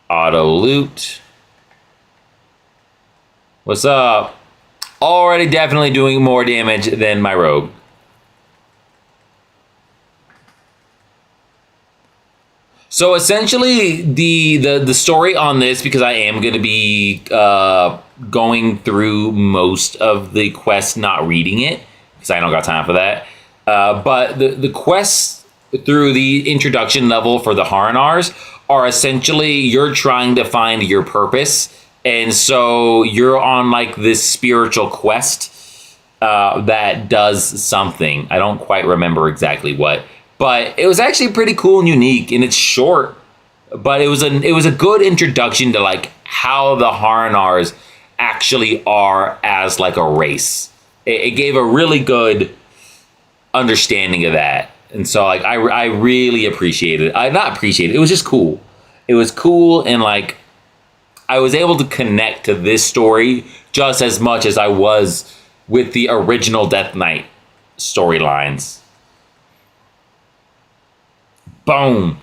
auto loot. What's up? Already definitely doing more damage than my rogue. So essentially, the story on this, because I am going to be going through most of the quest, not reading it, because I don't got time for that. But the quests through the introduction level for the Haranars are essentially you're trying to find your purpose. And so you're on like this spiritual quest that does something. I don't quite remember exactly what, but it was actually pretty cool and unique, and it's short, but it was a good introduction to like how the Haranars actually are as like a race. It gave a really good understanding of that. And so like I really appreciated it. Not appreciate it. It was just cool. It was cool, and like I was able to connect to this story just as much as I was with the original Death Knight storylines. Boom.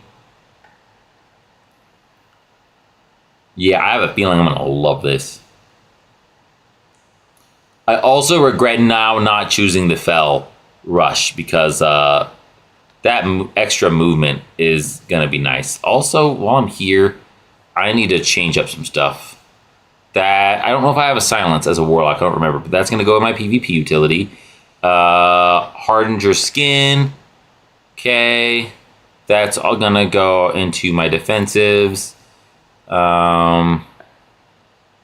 Yeah, I have a feeling I'm gonna love this. I also regret now not choosing the Fell Rush, because that extra movement is gonna be nice. Also, while I'm here, I need to change up some stuff. That I don't know if I have a silence as a warlock. I don't remember, but that's gonna go in my PvP utility. Hardens your skin. Okay, that's all gonna go into my defensives.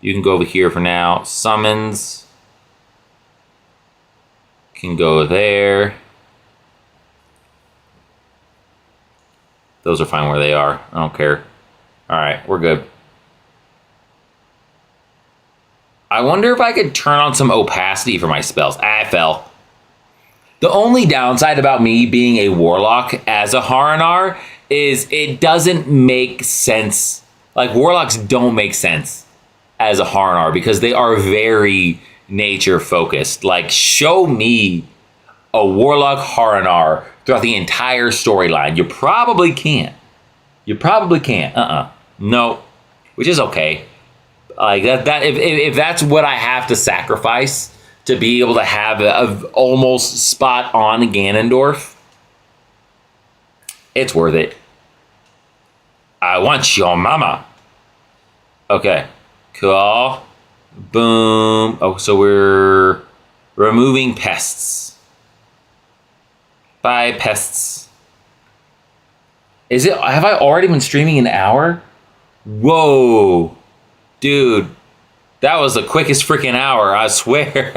You can go over here for now. Summons can go there. Those are fine where they are. I don't care. All right, we're good. I wonder if I could turn on some opacity for my spells. I fell. The only downside about me being a warlock as a Haranar is it doesn't make sense. Like, warlocks don't make sense as a Haranar because they are very nature focused. Like, show me a Warlock Haranar throughout the entire storyline. You probably can't. You probably can't. No, which is okay. Like that if that's what I have to sacrifice to be able to have a almost spot on Ganondorf, it's worth it. I want your mama. Okay, cool. Boom. Oh, so we're removing pests. Bye, pests. Is it? Have I already been streaming an hour? Whoa. Dude, that was the quickest freaking hour, I swear.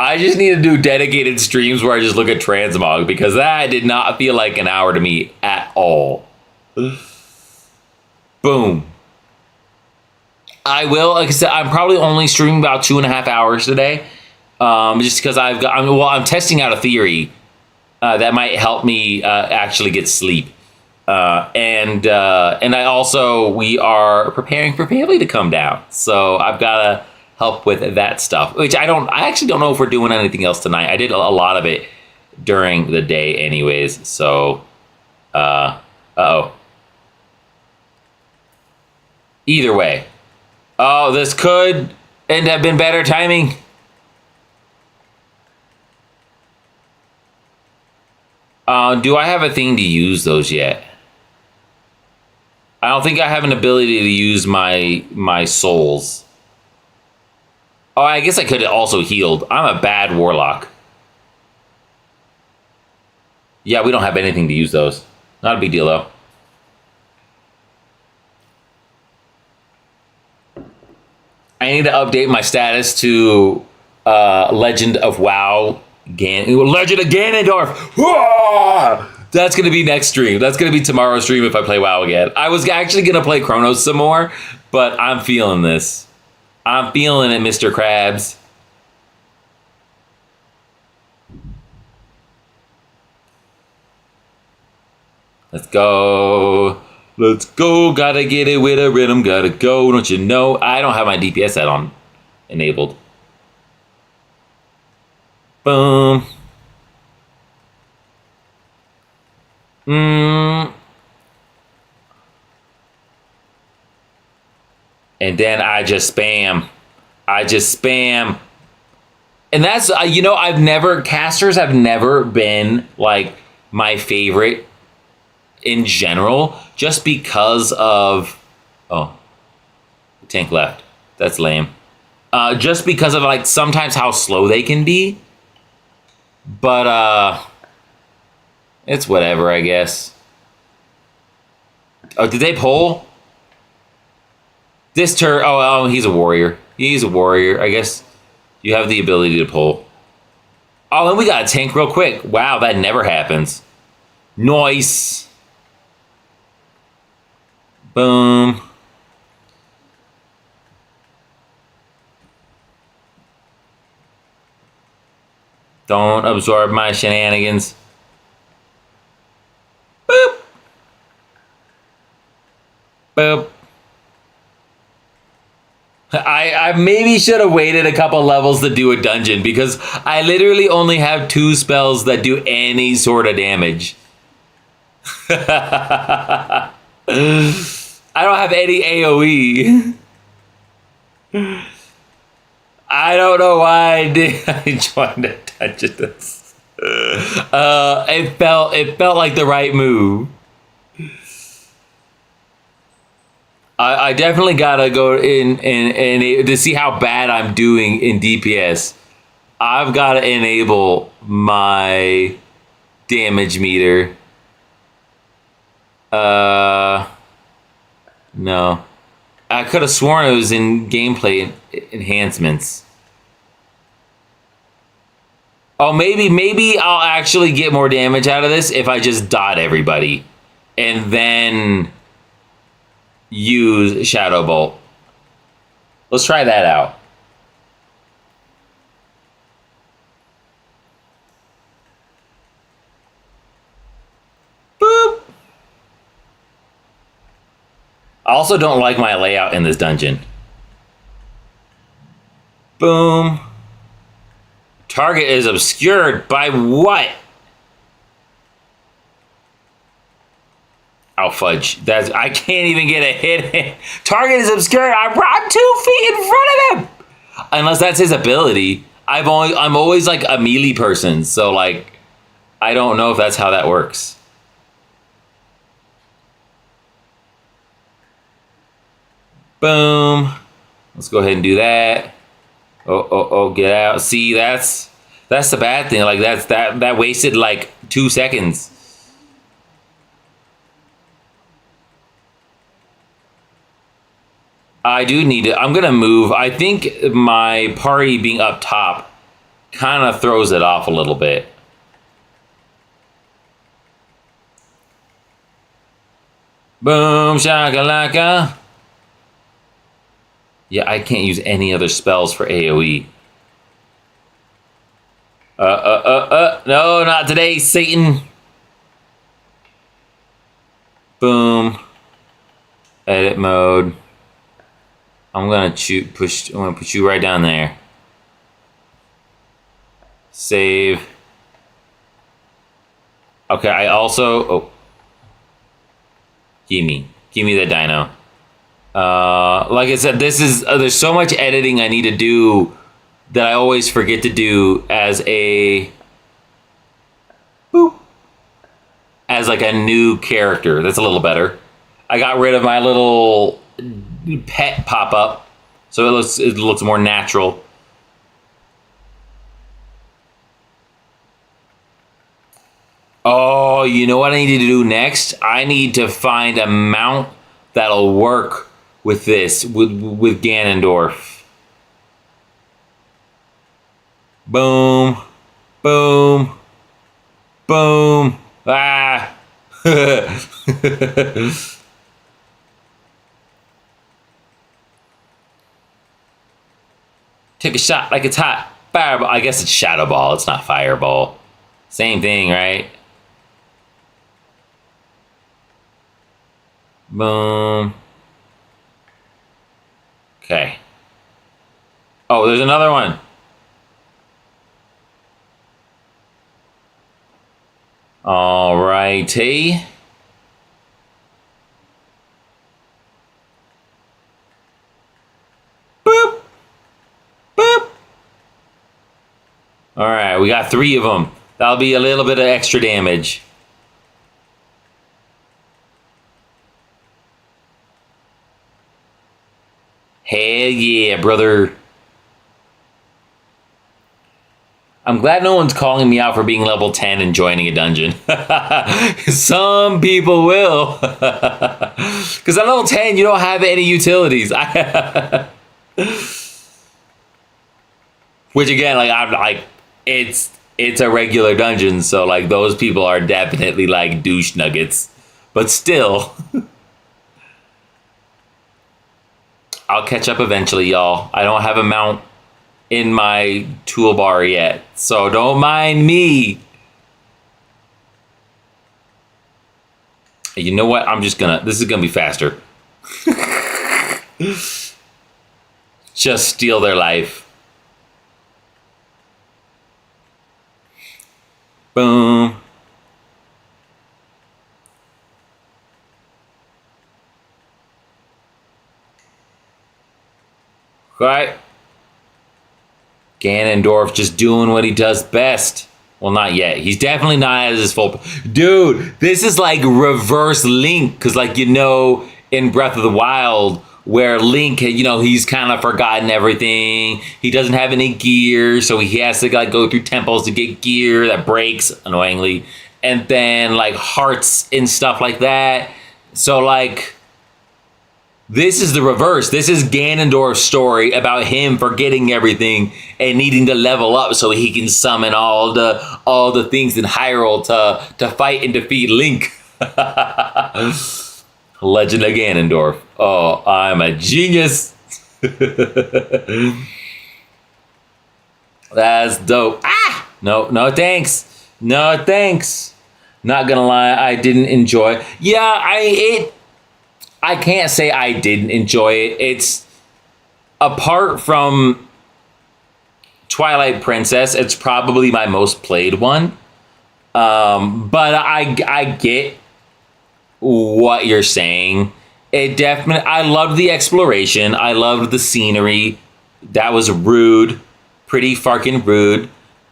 I just need to do dedicated streams where I just look at transmog, because that did not feel like an hour to me at all. Boom. I will, like I said, I'm probably only streaming about 2.5 hours today. Just because I'm testing out a theory that might help me actually get sleep. And I also, we are preparing for family to come down. So I've got to help with that stuff, which I actually don't know if we're doing anything else tonight. I did a lot of it during the day anyways. So, uh-oh. Either way. Oh, this could end up being better timing. Do I have a thing to use those yet? I don't think I have an ability to use my souls. Oh, I guess I could have also healed. I'm a bad warlock. Yeah, we don't have anything to use those. Not a big deal, though. I need to update my status to Legend of WoW. Legend of Ganondorf! Whoa! That's going to be next stream. That's going to be tomorrow's stream if I play WoW again. I was actually going to play Chronos some more, but I'm feeling this. I'm feeling it, Mr. Krabs. Let's go. Let's go. Gotta get it with a rhythm. Gotta go. Don't you know? I don't have my DPS set on enabled. Boom. And then I just spam. And that's, casters have never been like my favorite in general, just because of, oh, the tank left. That's lame. Just because of like sometimes how slow they can be. But it's whatever, I guess. Oh, did they pull? This turn, oh, he's a warrior. He's a warrior. I guess you have the ability to pull. Oh, and we got a tank real quick. Wow, that never happens. Nice. Boom. Don't absorb my shenanigans. Boop. Boop. I maybe should have waited a couple levels to do a dungeon, because I literally only have 2 spells that do any sort of damage. I don't have any AoE. I don't know why I joined a dungeon. It felt like the right move. I definitely gotta go in and to see how bad I'm doing in DPS. I've gotta enable my damage meter. No. I could have sworn it was in gameplay enhancements. Oh, maybe I'll actually get more damage out of this if I just dot everybody and then use Shadow Bolt. Let's try that out. Boop. I also don't like my layout in this dungeon. Boom. Target is obscured by what? Oh, fudge. I can't even get a hit. Target is obscured. I'm 2 feet in front of him. Unless that's his ability. I'm always like a melee person. So like, I don't know if that's how that works. Boom. Let's go ahead and do that. Oh, get out. See, that's the bad thing. Like that wasted like 2 seconds. I do need it. I'm gonna move. I think my party being up top kind of throws it off a little bit. Boom shakalaka. Yeah, I can't use any other spells for AoE. No, not today, Satan. Boom. Edit mode. I'm gonna push. I'm gonna put you right down there. Save. Okay, I also. Oh. Give me the dino. Like I said, this is there's so much editing I need to do that I always forget to do as a boop, as like a new character. That's a little better. I got rid of my little pet pop up, so it looks more natural. Oh, you know what I need to do next? I need to find a mount that'll work with this, with Ganondorf. Boom, boom, boom. Ah. Take a shot like it's hot. Fireball. I guess it's Shadow Ball. It's not Fireball. Same thing, right? Boom. Okay. Oh, there's another one. All righty. Boop. Boop. All right, we got 3 of them. That'll be a little bit of extra damage. Hell yeah, brother. I'm glad no one's calling me out for being level 10 and joining a dungeon. Some people will. Because at level 10, you don't have any utilities. Which again, like I'm like, it's a regular dungeon, so like those people are definitely like douche nuggets. But still. I'll catch up eventually, y'all. I don't have a mount in my toolbar yet, so don't mind me. You know what? This is gonna be faster. Just steal their life. Boom. Right? Ganondorf just doing what he does best. Well, not yet. He's definitely not at his full... Dude, this is like reverse Link. Because, like, you know, in Breath of the Wild, where Link, you know, he's kind of forgotten everything. He doesn't have any gear, so he has to, like, go through temples to get gear that breaks, annoyingly. And then, like, hearts and stuff like that. So, like... This is the reverse. This is Ganondorf's story about him forgetting everything and needing to level up so he can summon all the things in Hyrule to fight and defeat Link. Legend of Ganondorf. Oh, I'm a genius. That's dope. Ah! No thanks. No thanks. Not gonna lie, I didn't enjoy. Yeah, I can't say I didn't enjoy it. It's apart from Twilight Princess. It's probably my most played one. But I get what you're saying. It definitely, I loved the exploration. I loved the scenery. That was rude. Pretty fucking rude.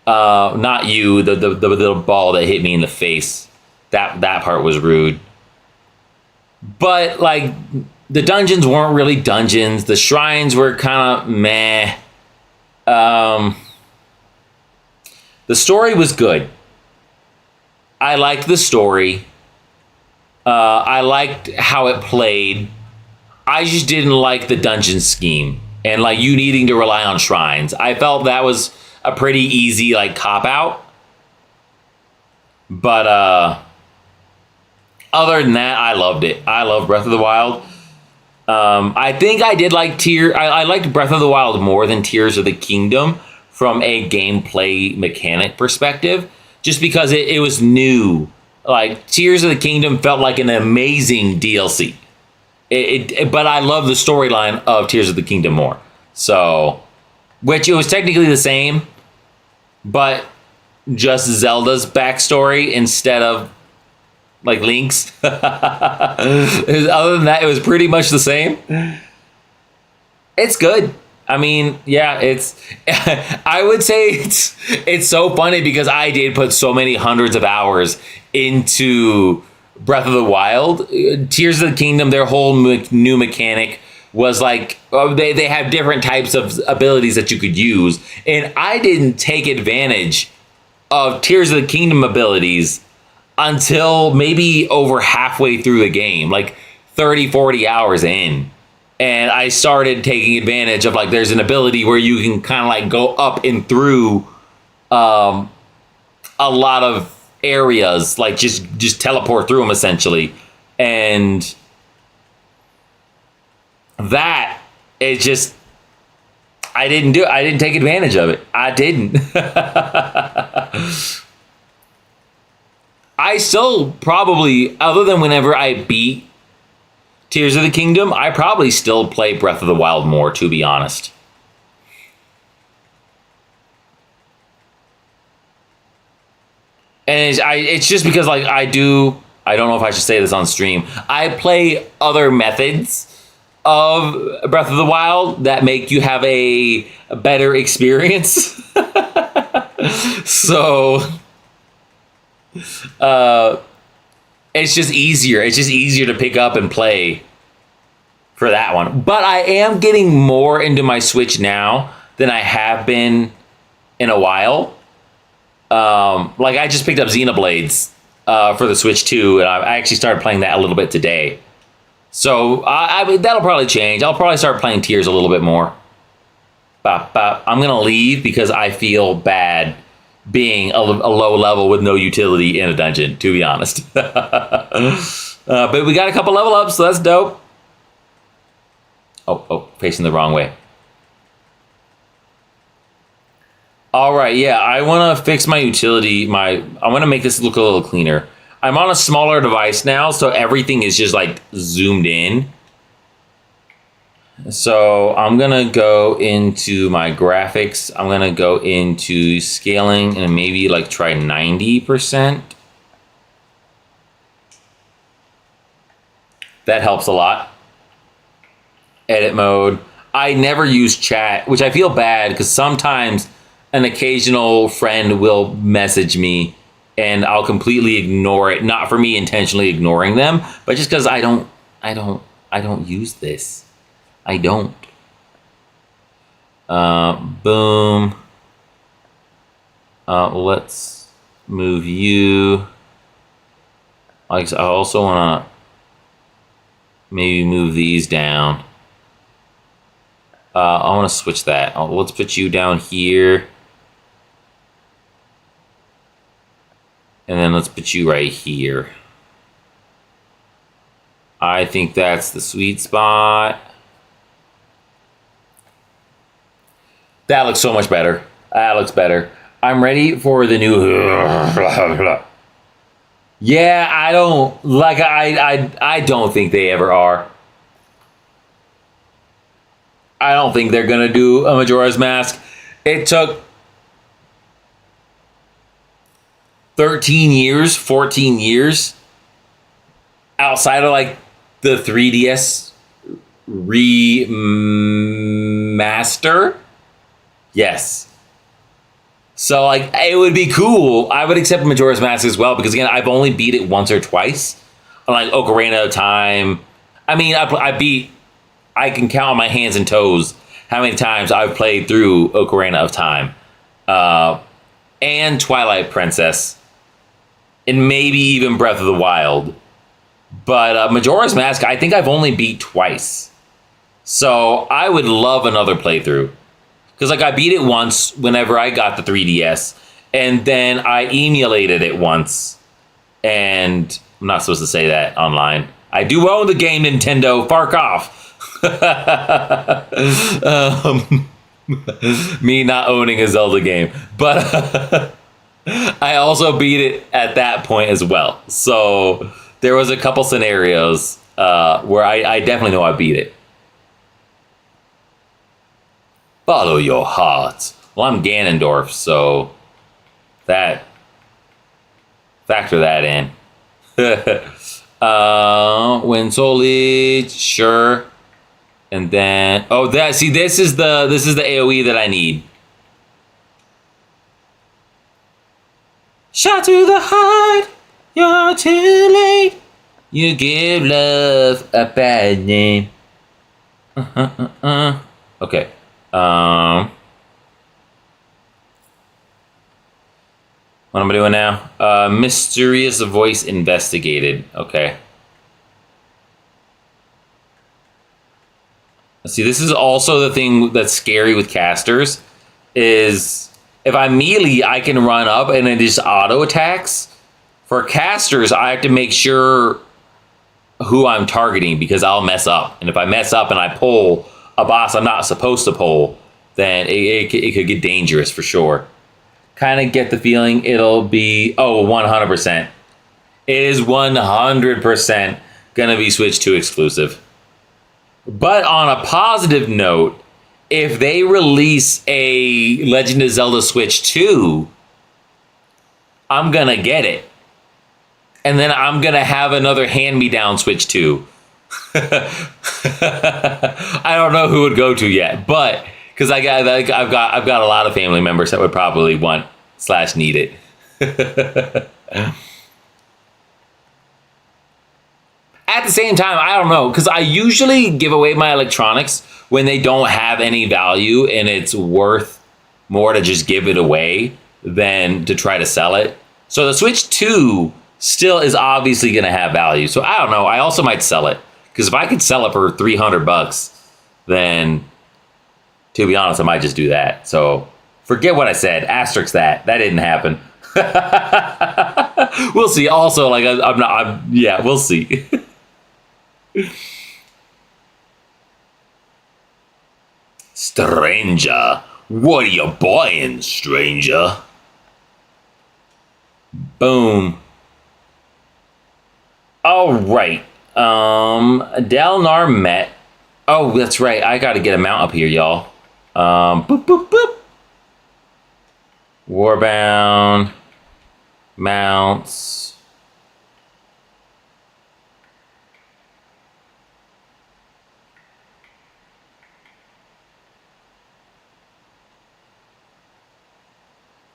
Not you, the little ball that hit me in the face. That part was rude. But like, the dungeons weren't really dungeons. The shrines were kind of meh. The story was good. I liked the story. I liked how it played. I just didn't like the dungeon scheme and like you needing to rely on shrines. I felt that was a pretty easy like cop out. But other than that, I loved it. I love Breath of the Wild. I think I did like I liked Breath of the Wild more than Tears of the Kingdom from a gameplay mechanic perspective, just because it was new. Like, Tears of the Kingdom felt like an amazing DLC. But I love the storyline of Tears of the Kingdom more. So, which it was technically the same, but just Zelda's backstory instead of like Link's. Other than that, it was pretty much the same. It's good. I mean, yeah, it's. I would say it's so funny because I did put so many hundreds of hours into Breath of the Wild. Tears of the Kingdom, their whole new mechanic was like, they have different types of abilities that you could use, and I didn't take advantage of Tears of the Kingdom abilities until maybe over halfway through the game, like 30, 40 hours in. And I started taking advantage of, like, there's an ability where you can kind of like go up and through a lot of areas, like just teleport through them essentially. And that is just, I didn't take advantage of it. I didn't. I still probably, other than whenever I beat Tears of the Kingdom, I probably still play Breath of the Wild more, to be honest. And it's just because, like, I don't know if I should say this on stream, I play other methods of Breath of the Wild that make you have a better experience. So, it's just easier. It's just easier to pick up and play for that one. But I am getting more into my Switch now than I have been in a while. Like, I just picked up Xenoblades for the Switch too, and I actually started playing that a little bit today. So I mean, that'll probably change. I'll probably start playing Tears a little bit more. I'm gonna leave because I feel bad being a low level with no utility in a dungeon, to be honest. But we got a couple level ups, so that's dope. Oh, facing the wrong way. All right, yeah, I want to fix my utility. I want to make this look a little cleaner. I'm on a smaller device now, so everything is just like zoomed in. So I'm going to go into my graphics. I'm going to go into scaling and maybe like try 90%. That helps a lot. Edit mode. I never use chat, which I feel bad because sometimes an occasional friend will message me and I'll completely ignore it. Not for me intentionally ignoring them, but just because I don't use this. I don't. Boom. Let's move you. I also want to maybe move these down. I want to switch that. Let's put you down here. And then let's put you right here. I think that's the sweet spot. That looks so much better. That looks better. I'm ready for the new. Yeah, I don't like. I don't think they ever are. I don't think they're gonna do a Majora's Mask. It took 13 years, 14 years outside of like the 3DS remaster. Yes. So like it would be cool. I would accept Majora's Mask as well because again, I've only beat it once or twice. Like Ocarina of Time. I mean, I can count on my hands and toes how many times I've played through Ocarina of Time. And Twilight Princess. And maybe even Breath of the Wild. But Majora's Mask, I think I've only beat twice. So I would love another playthrough. Because like I beat it once whenever I got the 3DS. And then I emulated it once. And I'm not supposed to say that online. I do own the game, Nintendo. Fark off. Me not owning a Zelda game. But I also beat it at that point as well. So there was a couple scenarios where I definitely know I beat it. Follow your heart. Well, I'm Ganondorf, so that factor that in. Wind Solid, sure. And then this is the AoE that I need. Shot to the heart, you're too late. You give love a bad name. Okay. What am I doing now? Mysterious voice investigated. Okay. See, this is also the thing that's scary with casters, is if I melee, I can run up and it just auto attacks. For casters, I have to make sure who I'm targeting because I'll mess up. And if I mess up and I pull a boss I'm not supposed to pull, then it could get dangerous for sure. Kind of get the feeling it'll be, 100%. It is 100% gonna be Switch 2 exclusive. But on a positive note, if they release a Legend of Zelda Switch 2, I'm gonna get it. And then I'm gonna have another hand-me-down Switch 2. I don't know who it would go to yet, but because I've got a lot of family members that would probably want / need it. At the same time, I don't know, because I usually give away my electronics when they don't have any value and it's worth more to just give it away than to try to sell it. So the Switch 2 still is obviously going to have value. So I don't know. I also might sell it. Because if I could sell it for $300, then to be honest, I might just do that. So forget what I said. Asterisk that. That didn't happen. We'll see. Also, like we'll see. Stranger, what are you buying, stranger? Boom. All right. Delnar met. Oh, that's right. I got to get a mount up here, y'all. Boop, boop, boop. Warbound. Mounts.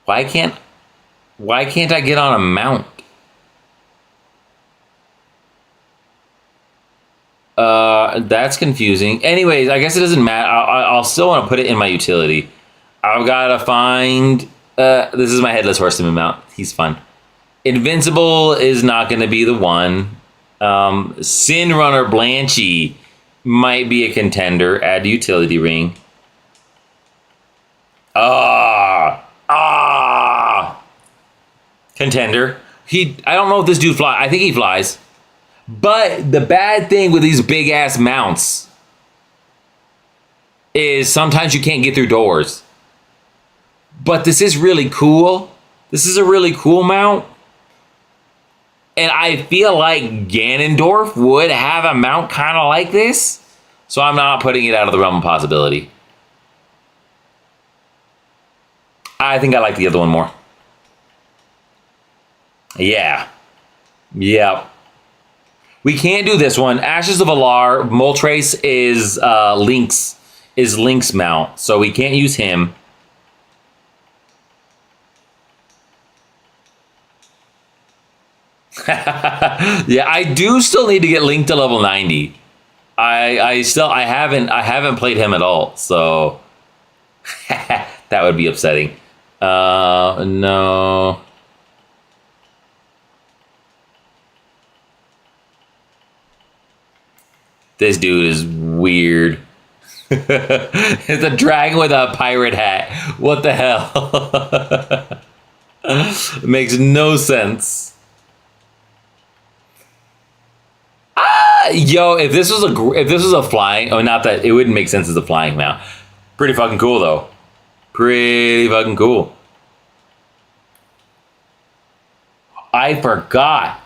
Why can't I get on a mount? That's confusing. Anyways, I guess it doesn't matter. I'll still want to put it in my utility. I've got to find... this is my Headless Horseman mount. He's fun. Invincible is not going to be the one. Sin Runner Blanchy might be a contender. Add utility ring. Contender. I don't know if this dude flies. I think he flies. But the bad thing with these big ass mounts is sometimes you can't get through doors. But this is really cool. This is a really cool mount. And I feel like Ganondorf would have a mount kind of like this. So I'm not putting it out of the realm of possibility. I think I like the other one more. Yeah. Yep. We can't do this one. Ashes of Alar, Moltres is Link's mount, so we can't use him. Yeah, I do still need to get Link to level 90. I haven't played him at all, so that would be upsetting. No. This dude is weird. It's a dragon with a pirate hat. What the hell? It makes no sense. Yo, if this was a flying, oh, not that it wouldn't make sense as a flying mount. Pretty fucking cool though. Pretty fucking cool. I forgot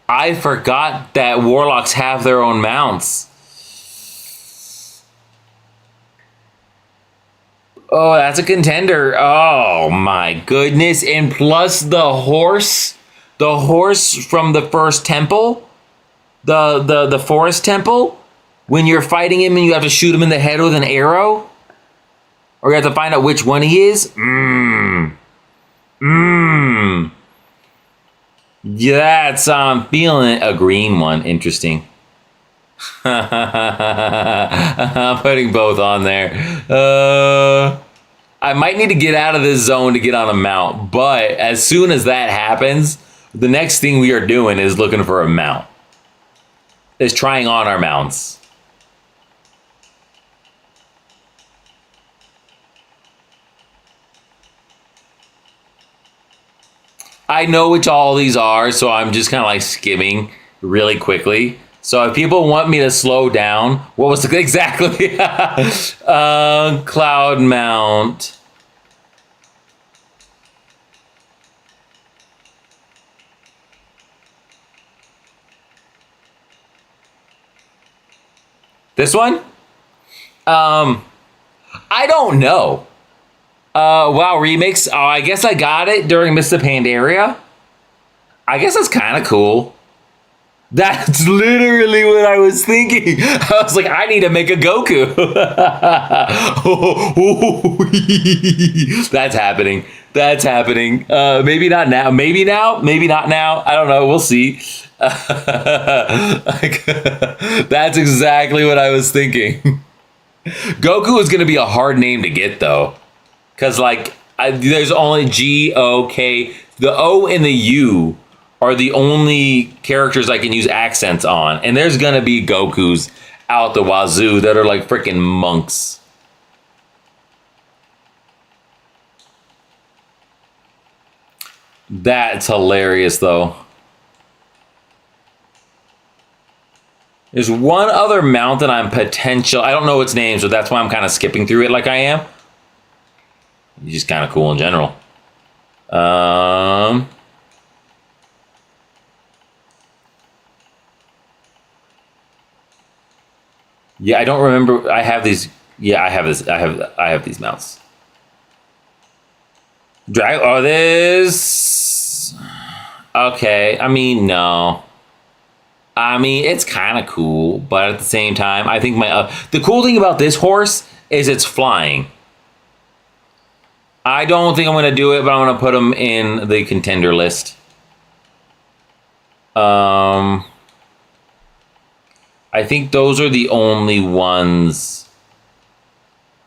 that warlocks have their own mounts. Oh, that's a contender. Oh my goodness. And plus the horse from the first temple, the forest temple, when you're fighting him and you have to shoot him in the head with an arrow, or you have to find out which one he is. Yeah, that's feeling a green one. Interesting. I'm putting both on there. I might need to get out of this zone to get on a mount, but as soon as that happens, the next thing we are doing is looking for a mount. Is trying on our mounts. I know which all these are, so I'm just kind of like skimming really quickly. So if people want me to slow down, what was the exactly? Cloud mount. This one? I don't know. WoW remix. Oh, I guess I got it during Mr. Pandaria. I guess that's kind of cool. That's literally what I was thinking. I was like, I need to make a Goku. That's happening. That's happening. Maybe not now. Maybe now. Maybe not now. I don't know. We'll see. That's exactly what I was thinking. Goku is going to be a hard name to get, though. Because, like, there's only G-O-K. The O and the U are the only characters I can use accents on. And there's going to be Gokus out the wazoo that are like freaking monks. That's hilarious, though. There's one other mount that I'm potential. I don't know its name, so that's why I'm kind of skipping through it like I am. It's just kind of cool in general. Yeah, I don't remember. I have these. Yeah, I have this. I have these mounts. Drag. Oh, this. Okay. I mean, no. I mean, it's kind of cool, but at the same time, I think the cool thing about this horse is it's flying. I don't think I'm going to do it, but I'm going to put him in the contender list. I think those are the only ones.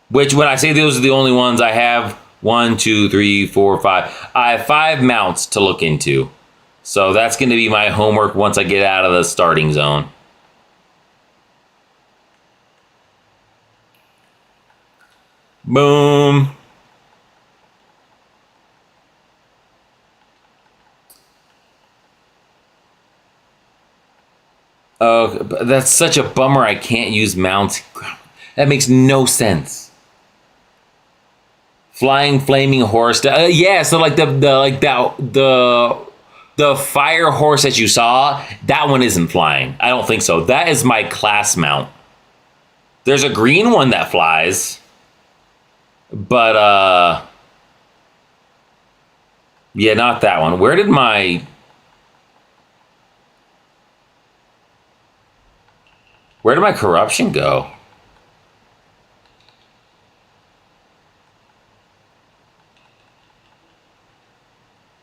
Which, when I say those are the only ones, I have 1, 2, 3, 4, 5. I have 5 mounts to look into. So that's going to be my homework once I get out of the starting zone. Boom. Oh, that's such a bummer. I can't use mounts. That makes no sense. Flying flaming horse. Yeah, so like the fire horse that you saw, that one isn't flying. I don't think so. That is my class mount. There's a green one that flies. But yeah, not that one. Where did my Where did my corruption go?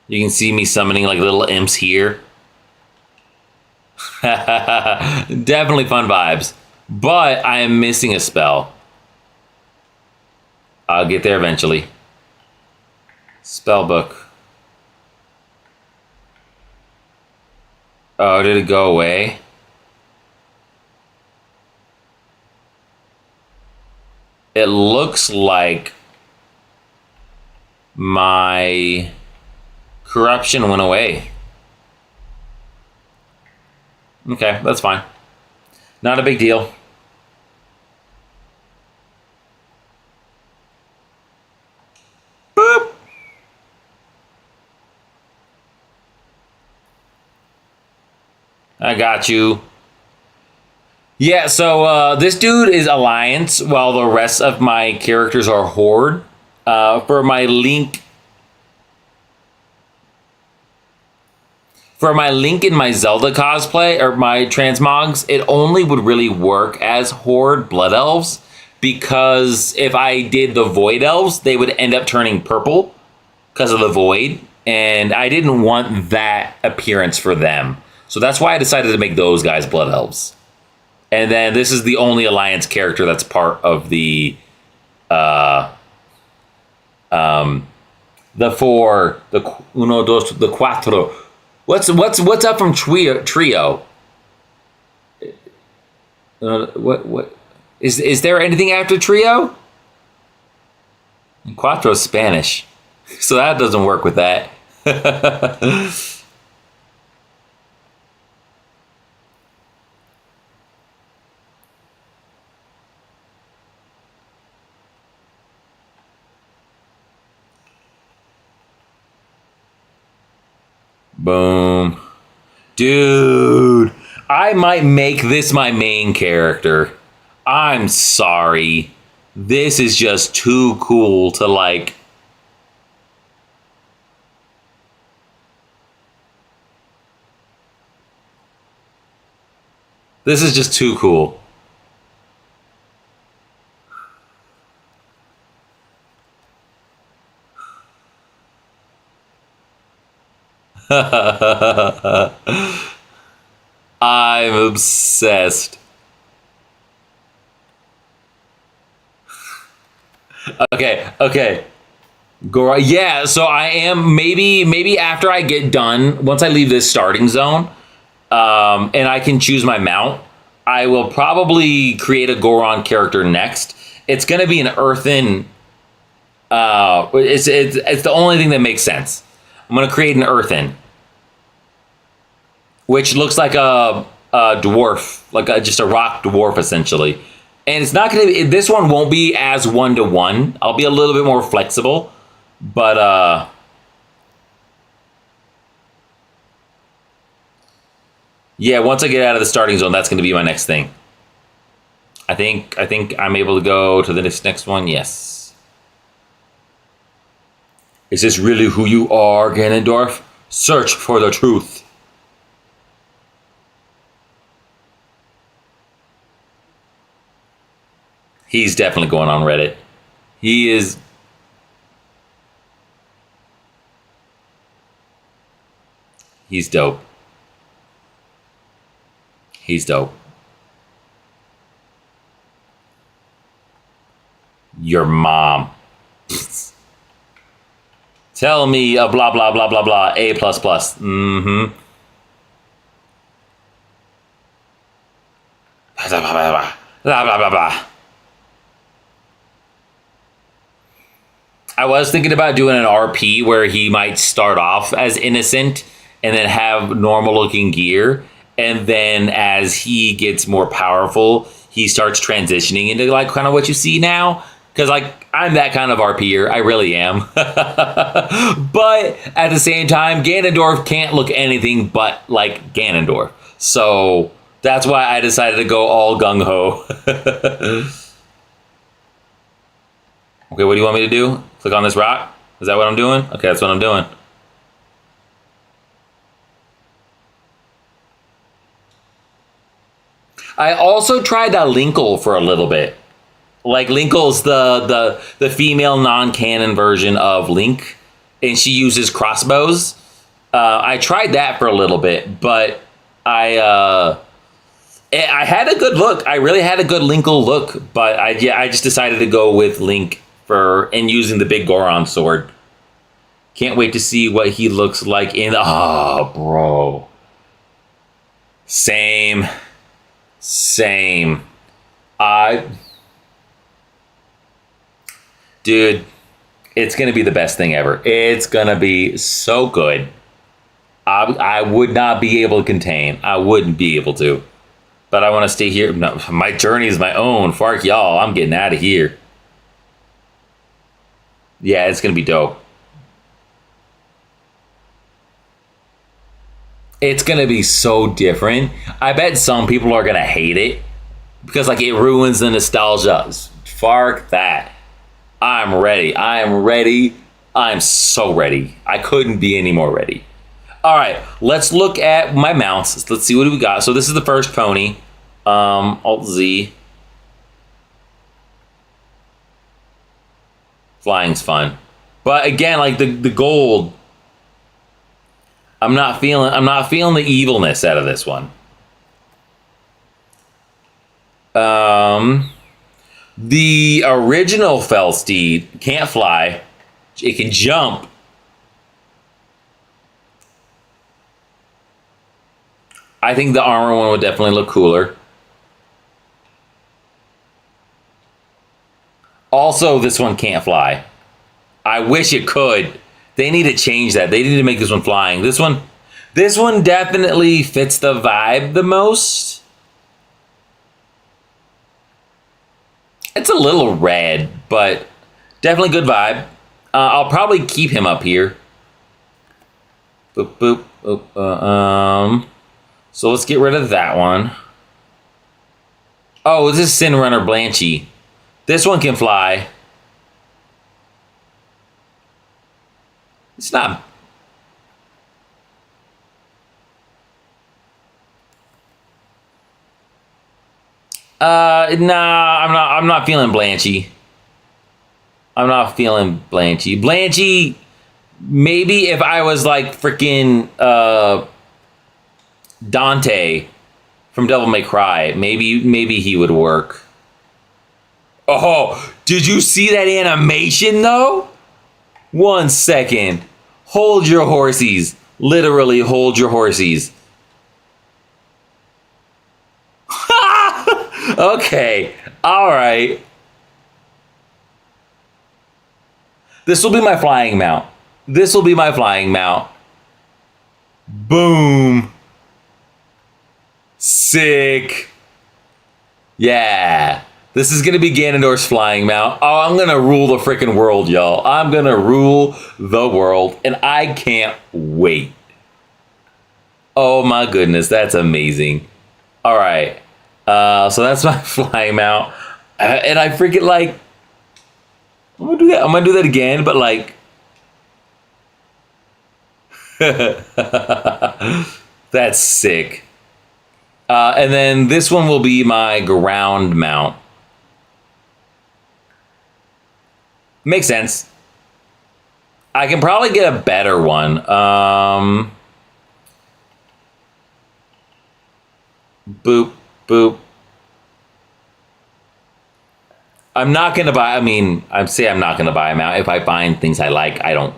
You can see me summoning like little imps here. Definitely fun vibes. But I am missing a spell. I'll get there eventually. Spellbook. Oh, did it go away? It looks like my corruption went away. Okay, that's fine. Not a big deal. Boop. I got you. Yeah, so this dude is Alliance, while the rest of my characters are Horde. For my Link in my Zelda cosplay, or my transmogs, it only would really work as Horde Blood Elves, because if I did the Void Elves, they would end up turning purple because of the Void, and I didn't want that appearance for them. So that's why I decided to make those guys Blood Elves. And then this is the only Alliance character that's part of the four, the uno, dos, the cuatro. What's up from trio? What is there anything after trio? Cuatro is Spanish, so that doesn't work with that. Boom. Dude, I might make this my main character. I'm sorry. This is just too cool to like... This is just too cool. I'm obsessed. Okay. Go right. Yeah, so I am maybe after I get done, once I leave this starting zone, and I can choose my mount, I will probably create a Goron character next. It's gonna be an earthen. It's the only thing that makes sense. I'm gonna create an earthen, which looks like a dwarf, like just a rock dwarf essentially. And it's not gonna be, this one won't be as 1-to-1. I'll be a little bit more flexible, but yeah, once I get out of the starting zone, that's gonna be my next thing. I think I'm able to go to the next one. Yes. Is this really who you are, Ganondorf? Search for the truth. He's definitely going on Reddit. He is. He's dope. He's dope. Your mom. Tell me a blah, blah, blah, blah, blah, A++. Mm-hmm. Blah, blah, blah, blah, blah, blah, blah. I was thinking about doing an RP where he might start off as innocent and then have normal looking gear. And then as he gets more powerful, he starts transitioning into like kind of what you see now. Because like I'm that kind of RPer, I really am. But at the same time, Ganondorf can't look anything but like Ganondorf. So that's why I decided to go all gung-ho. Okay, what do you want me to do? Click on this rock? Is that what I'm doing? Okay, that's what I'm doing. I also tried Linkle for a little bit. Like Linkle's the female non-canon version of Link, and she uses crossbows. I tried that for a little bit, but I had a good look. I really had a good Linkle look, but I just decided to go with Link and using the big Goron sword. Can't wait to see what he looks like in. Oh, bro. Same. Dude, it's gonna be the best thing ever. It's gonna be so good. I would not be able to contain. I wouldn't be able to. But I want to stay here. No, my journey is my own. Fark y'all. I'm getting out of here. Yeah, it's gonna be dope. It's gonna be so different. I bet some people are gonna hate it because like it ruins the nostalgia. Fark that. I'm ready. I am ready. I'm so ready. I couldn't be any more ready. All right, let's look at my mounts. Let's see what we got. So this is the first pony. Alt Z. Flying's fun, but again, like the gold. I'm not feeling the evilness out of this one. The original Fell Steed can't fly. It can jump. I think the armor one would definitely look cooler. Also, this one can't fly. I wish it could. They need to change that. They need to make this one flying. This one definitely fits the vibe the most. It's a little red, but definitely good vibe. I'll probably keep him up here. Boop, boop, boop. So let's get rid of that one. Oh, this is Sin Runner Blanchy. This one can fly. It's not. Nah, I'm not feeling Blanchy. I'm not feeling Blanchy. Blanchy, maybe if I was like freaking Dante from Devil May Cry, maybe he would work. Oh, did you see that animation though? 1 second. Hold your horsies. Literally hold your horsies. Okay. All right. This will be my flying mount. This will be my flying mount. Boom. Sick. Yeah. This is going to be Ganondorf's flying mount. Oh, I'm going to rule the freaking world, y'all. I'm going to rule the world, and I can't wait. Oh, my goodness. That's amazing. All right. So that's my flying mount. And I freaking, like... I'm going to do that. I'm going to do that again, but, like... That's sick. And then this one will be my ground mount. Makes sense. I can probably get a better one. Boop, boop. I'm not going to buy, I'm not going to buy a mount. If I find things I like, I don't.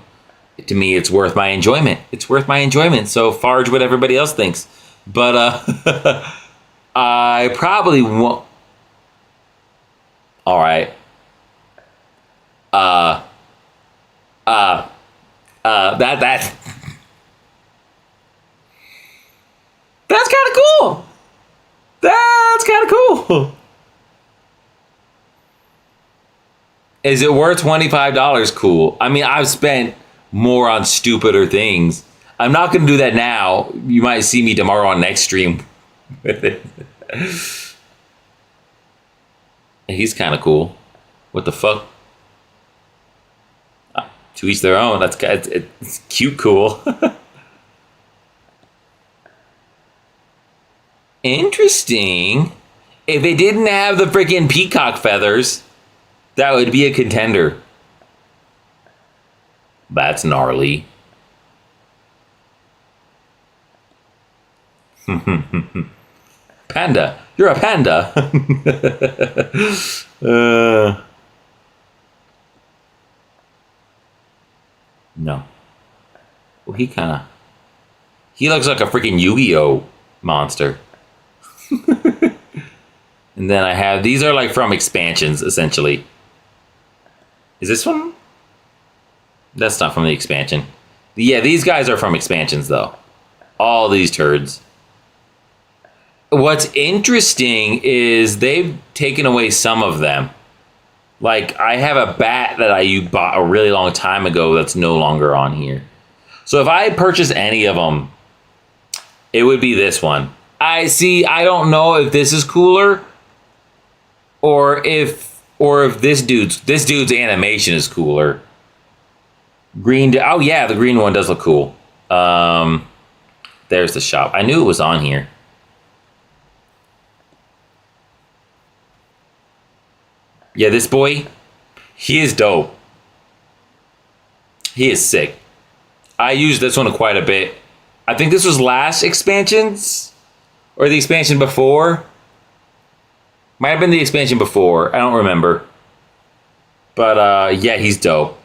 To me, it's worth my enjoyment. It's worth my enjoyment. So farge what everybody else thinks. But I probably won't. All right. That's kind of cool. That's kind of cool. Is it worth $25? Cool. I mean, I've spent more on stupider things. I'm not going to do that now. You might see me tomorrow on next stream with it. He's kind of cool. What the fuck? To each their own. It's cute, cool. Interesting. If it didn't have the freaking peacock feathers, that would be a contender. That's gnarly. Panda. You're a panda. No. Well, he looks like a freaking Yu-Gi-Oh monster. And then I have, these are like from expansions, essentially. Is this one? That's not from the expansion. Yeah, these guys are from expansions, though. All these turds. What's interesting is they've taken away some of them. Like, I have a bat that I bought a really long time ago that's no longer on here. So if I purchase any of them, it would be this one. I don't know if this is cooler or if this dude's animation is cooler. Oh yeah, the green one does look cool. There's the shop. I knew it was on here. Yeah, this boy, he is dope. He is sick. I used this one quite a bit. I think this was last expansions or the expansion before. Might have been the expansion before. I don't remember. But yeah, he's dope.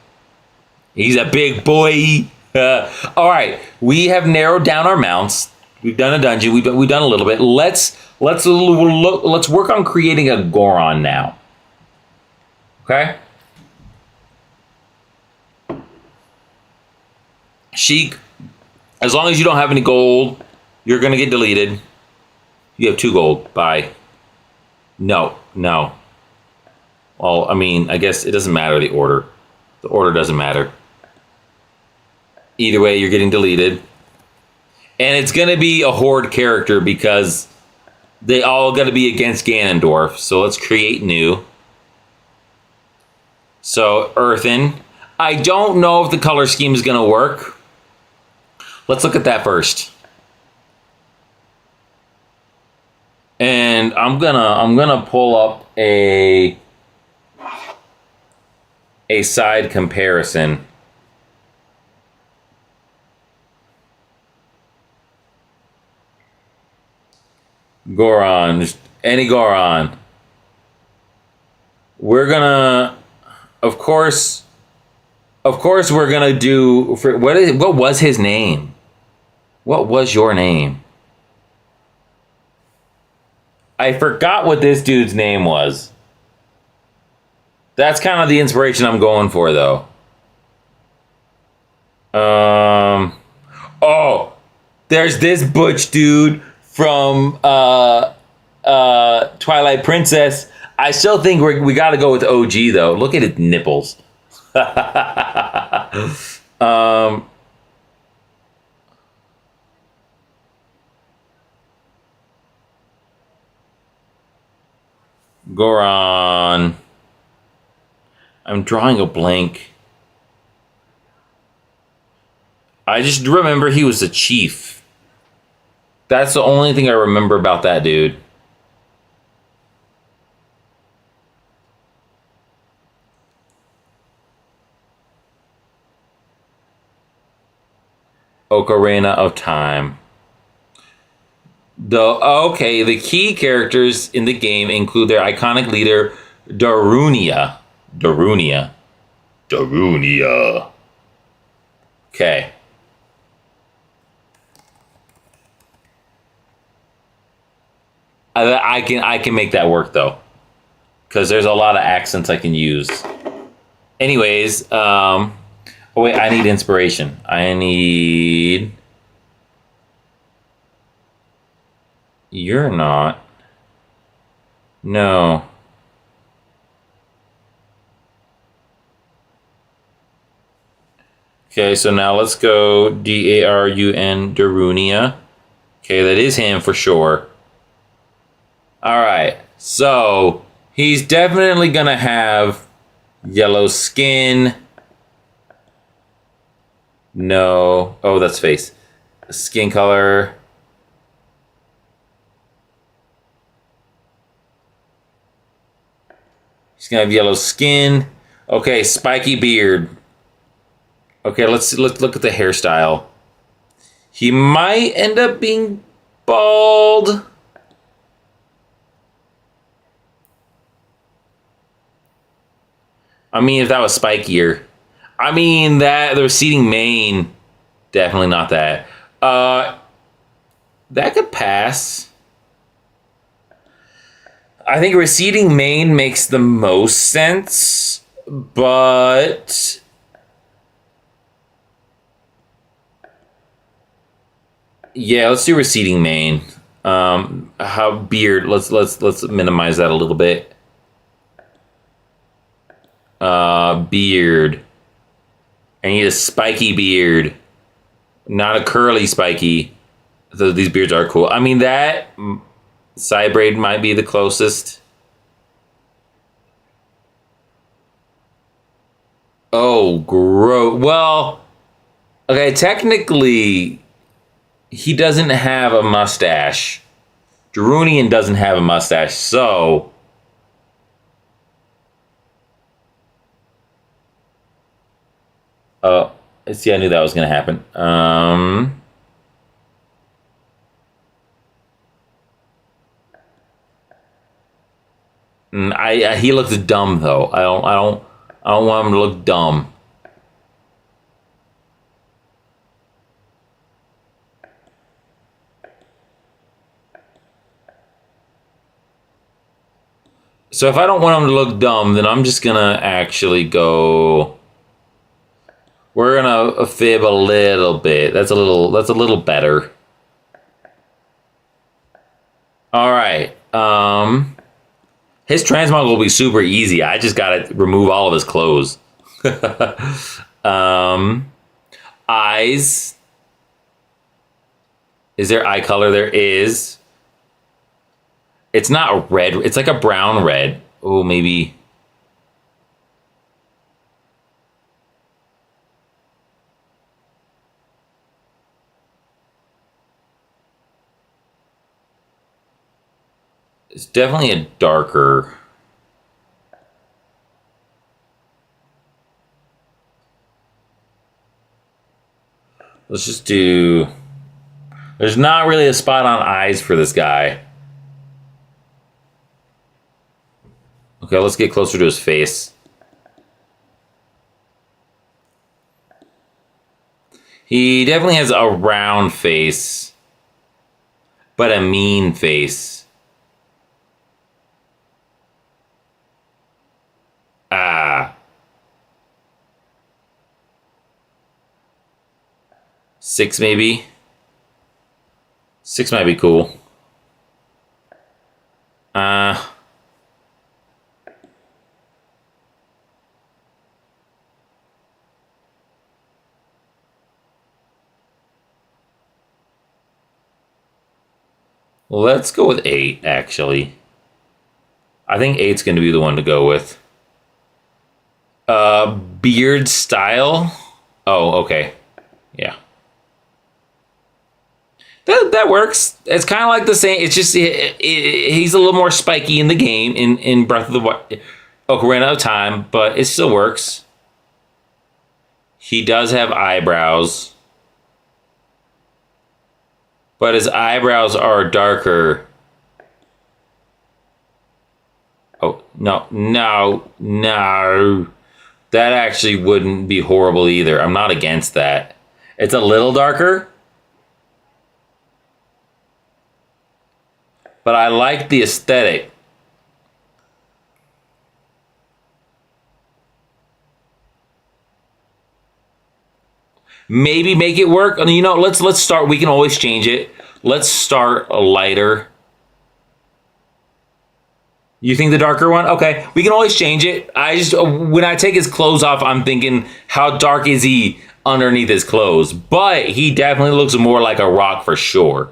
He's a big boy. All right, we have narrowed down our mounts. We've done a dungeon. We've done a little bit. Let's work on creating a Goron now. Okay. Sheik, as long as you don't have any gold, you're gonna get deleted. You have 2 gold. Bye. No. Well, I mean, I guess it doesn't matter the order. The order doesn't matter. Either way, you're getting deleted. And it's going to be a horde character because they all got to be against Ganondorf. So let's create new. So, Earthen. I don't know if the color scheme is going to work. Let's look at that first. And I'm gonna pull up a side comparison. Goron, just any Goron. We're gonna, of course, we're gonna do. What was his name? What was your name? I forgot what this dude's name was. That's kind of the inspiration I'm going for, though. Oh, there's this butch dude from Twilight Princess. I still think we got to go with OG, though. Look at his nipples. Goron. I'm drawing a blank. I just remember he was a chief. That's the only thing I remember about that dude. Ocarina of Time. The key characters in the game include their iconic leader, Darunia. Okay. I can make that work though, because there's a lot of accents I can use. Anyways, oh wait, I need inspiration. You're not. No. Okay, so now let's go Darun, Darunia. Okay, that is him for sure. Alright, so he's definitely gonna have yellow skin. No. Oh, that's face. Skin color. He's gonna have yellow skin. Okay, spiky beard. Okay, let's look at the hairstyle. He might end up being bald. I mean, if that was spikier. I mean, that the receding mane, definitely not that. That could pass. I think receding mane makes the most sense, but yeah, let's do receding mane. How beard? Let's minimize that a little bit. Beard. I need a spiky beard, not a curly spiky. So these beards are cool. I mean, that side braid might be the closest. Oh, gross. Well, okay, technically, he doesn't have a mustache. Darunian doesn't have a mustache, so see, I knew that was gonna happen. He looks dumb though. I don't want him to look dumb. So if I don't want him to look dumb, then I'm just gonna actually go. We're gonna fib a little bit. That's a little better. All right. His transmog will be super easy. I just gotta remove all of his clothes. Eyes. Is there eye color? There is. It's not red. It's like a brown red. Oh, maybe. It's definitely a darker. Let's just do. There's not really a spot on eyes for this guy. Okay, let's get closer to his face. He definitely has a round face, but a mean face. Ah. 6 maybe? 6 might be cool. Let's go with 8, actually. I think 8's going to be the one to go with. Beard style? Oh, okay. Yeah. That works. It's kind of like the same. It's just he's a little more spiky in the game in Breath of the Wild. Ocarina of Time, but it still works. He does have eyebrows. But his eyebrows are darker. Oh, no, no, no. That actually wouldn't be horrible either. I'm not against that. It's a little darker. But I like the aesthetic. Maybe make it work. You know, let's start. We can always change it. Let's start a lighter. You think the darker one? Okay, we can always change it. I just when I take his clothes off, I'm thinking, how dark is he underneath his clothes? But he definitely looks more like a rock for sure.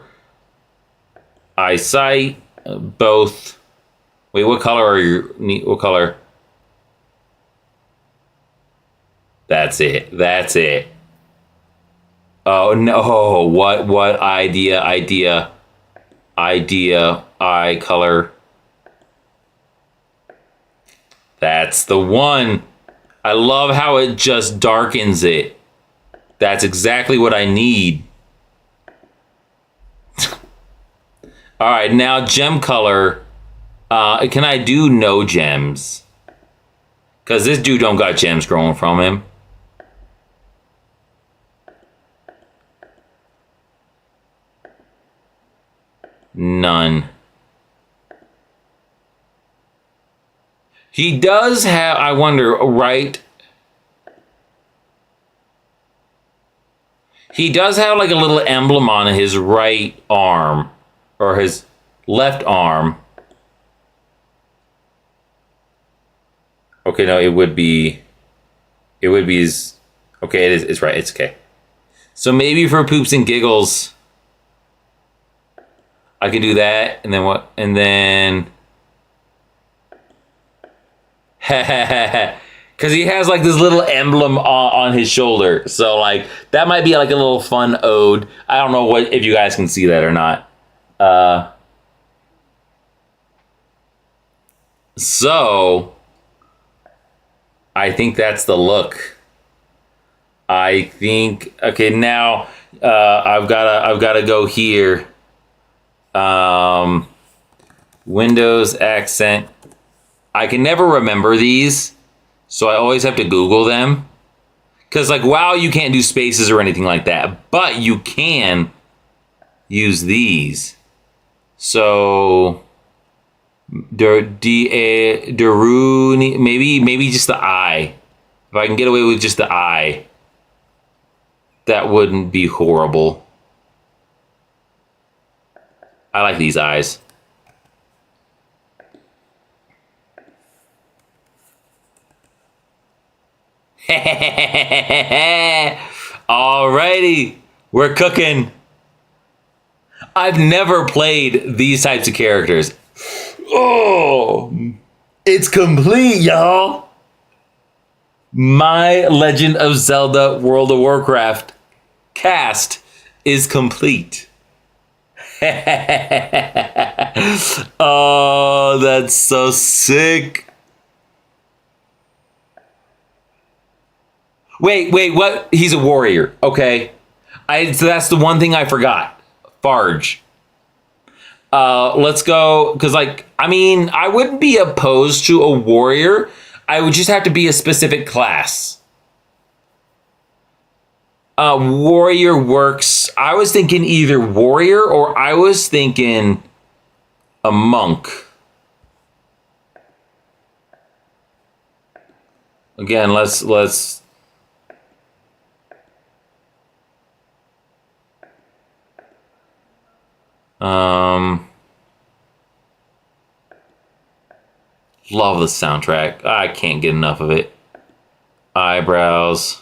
Eyesight, both. Wait, what color are you? What color? That's it. That's it. Oh no! What idea? Eye color. That's the one. I love how it just darkens it. That's exactly what I need. All right, now gem color. Can I do no gems? Because this dude don't got gems growing from him. None. He does have, I wonder, right? He does have like a little emblem on his right arm. Or his left arm. Okay, no, it would be his, okay, it's right, it's okay. So maybe for poops and giggles, I can do that, and then what, and then, because he has like this little emblem on his shoulder, so like, that might be like a little fun ode. I don't know if you guys can see that or not. So I think that's the look. I think, okay, now I've gotta go here. Windows accent. I can never remember these, so I always have to Google them. Because like WoW, you can't do spaces or anything like that, but you can use these. So Daruni, maybe just the I. If I can get away with just the I, that wouldn't be horrible. I like these eyes. Alrighty, we're cooking. I've never played these types of characters. Oh, it's complete, y'all. My Legend of Zelda World of Warcraft cast is complete. Oh, that's so sick. Wait, what? He's a warrior. Okay. So that's the one thing I forgot. Farge. Let's go, because like, I mean, I wouldn't be opposed to a warrior. I would just have to be a specific class. Warrior works. I was thinking either warrior or I was thinking a monk. Again, let's love the soundtrack. I can't get enough of it. Eyebrows.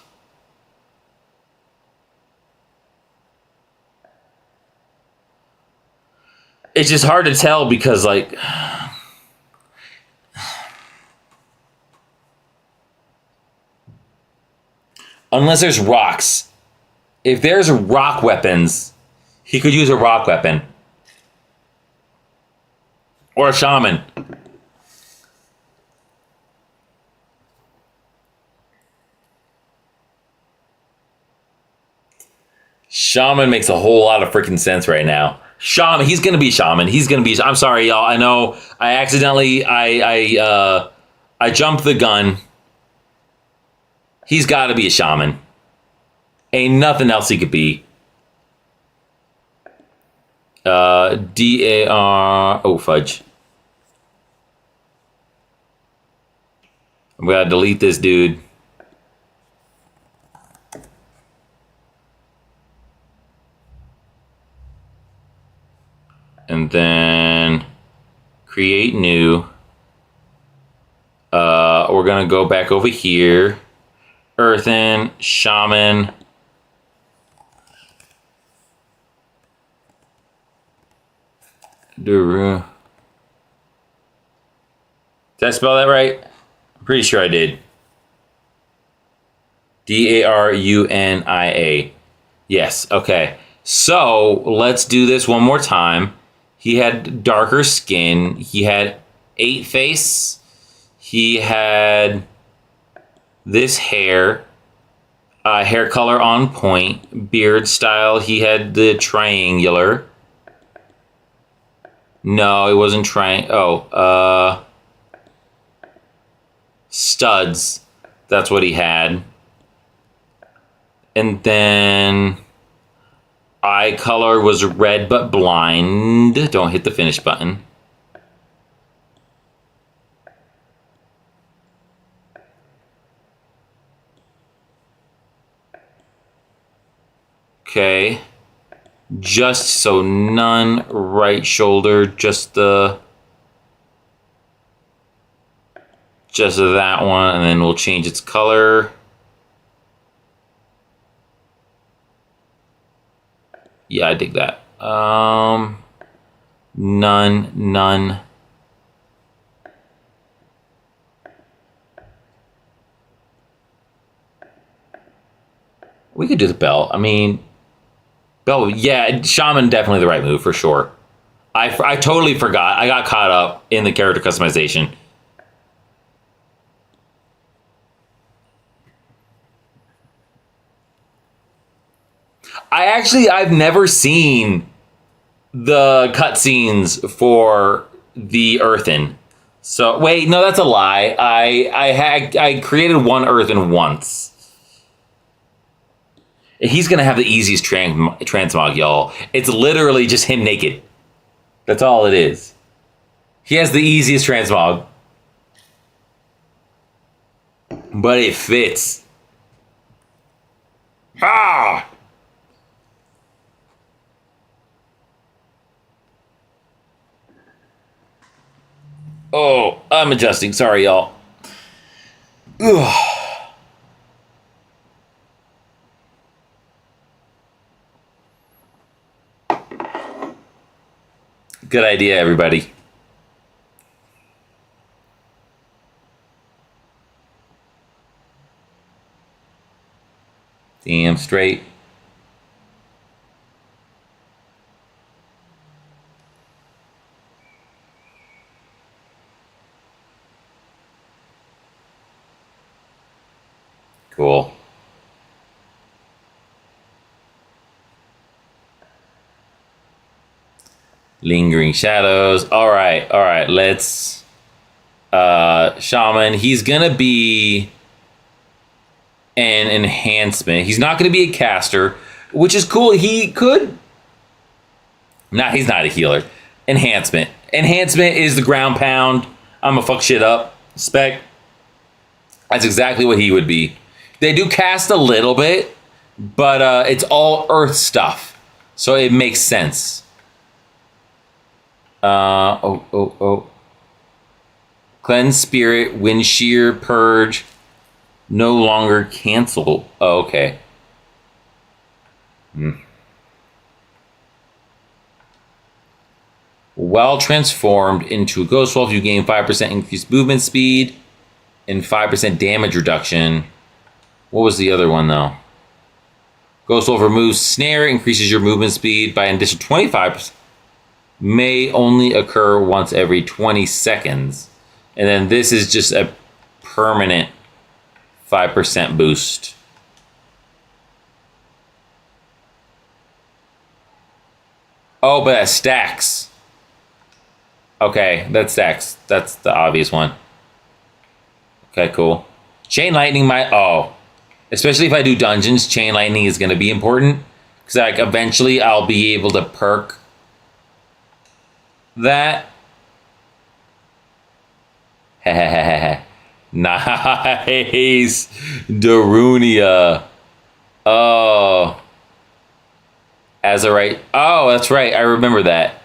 It's just hard to tell because like unless there's rocks. If there's rock weapons, he could use a rock weapon. Or a shaman. Shaman makes a whole lot of freaking sense right now. Shaman, he's gonna be shaman. He's gonna be. I'm sorry, y'all. I know I accidentally I jumped the gun. He's got to be a shaman. Ain't nothing else he could be. DAR. Oh fudge. I'm gonna delete this dude. And then create new. We're gonna go back over here. Earthen, shaman. Did I spell that right? I'm pretty sure I did. Darunia. Yes, okay. So let's do this one more time. He had darker skin. He had 8 face. He had this hair color on point, beard style. He had the triangular. No, it wasn't studs. That's what he had. And then eye color was red but blind. Don't hit the finish button. Okay. Just so none right shoulder, just that one, and then we'll change its color. Yeah, I dig that. None. We could do the belt. I mean, belt, yeah, shaman definitely the right move for sure. I totally forgot. I got caught up in the character customization. I've never seen the cutscenes for the Earthen. So wait, no, that's a lie. I created one Earthen once. He's gonna have the easiest transmog, y'all. It's literally just him naked. That's all it is. He has the easiest transmog, but it fits. Ah! Oh, I'm adjusting. Sorry, y'all. Ugh. Good idea, everybody. Damn straight. Cool. Lingering shadows. All right. Let's shaman. He's gonna be an enhancement. He's not gonna be a caster, which is cool. He could. Nah, he's not a healer. Enhancement. Enhancement is the ground pound. I'm gonna fuck shit up. Spec. That's exactly what he would be. They do cast a little bit, but it's all earth stuff, so it makes sense. Cleanse spirit, wind shear, purge, no longer cancel. Oh, okay. While transformed into a ghost wolf, you gain 5% increased movement speed and 5% damage reduction. What was the other one, though? Ghost Wolf removes snare, increases your movement speed by an additional 25%. May only occur once every 20 seconds. And then this is just a permanent 5% boost. Oh, but that stacks. Okay, that stacks. That's the obvious one. Okay, cool. Chain lightning might... Oh. Especially if I do dungeons, chain lightning is going to be important. Because like eventually I'll be able to perk that. Nice. Darunia. Oh. Azurite. Oh, that's right. I remember that.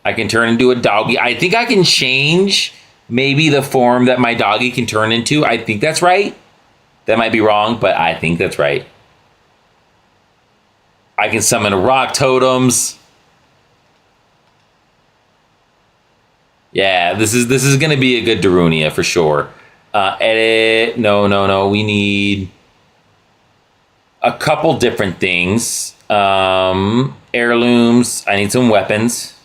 I can turn into a doggy. I think I can change maybe the form that my doggy can turn into. I think that's right. That might be wrong, but I think that's right. I can summon rock totems. Yeah, this is gonna be a good Darunia for sure. Edit. No. We need a couple different things. Heirlooms. I need some weapons.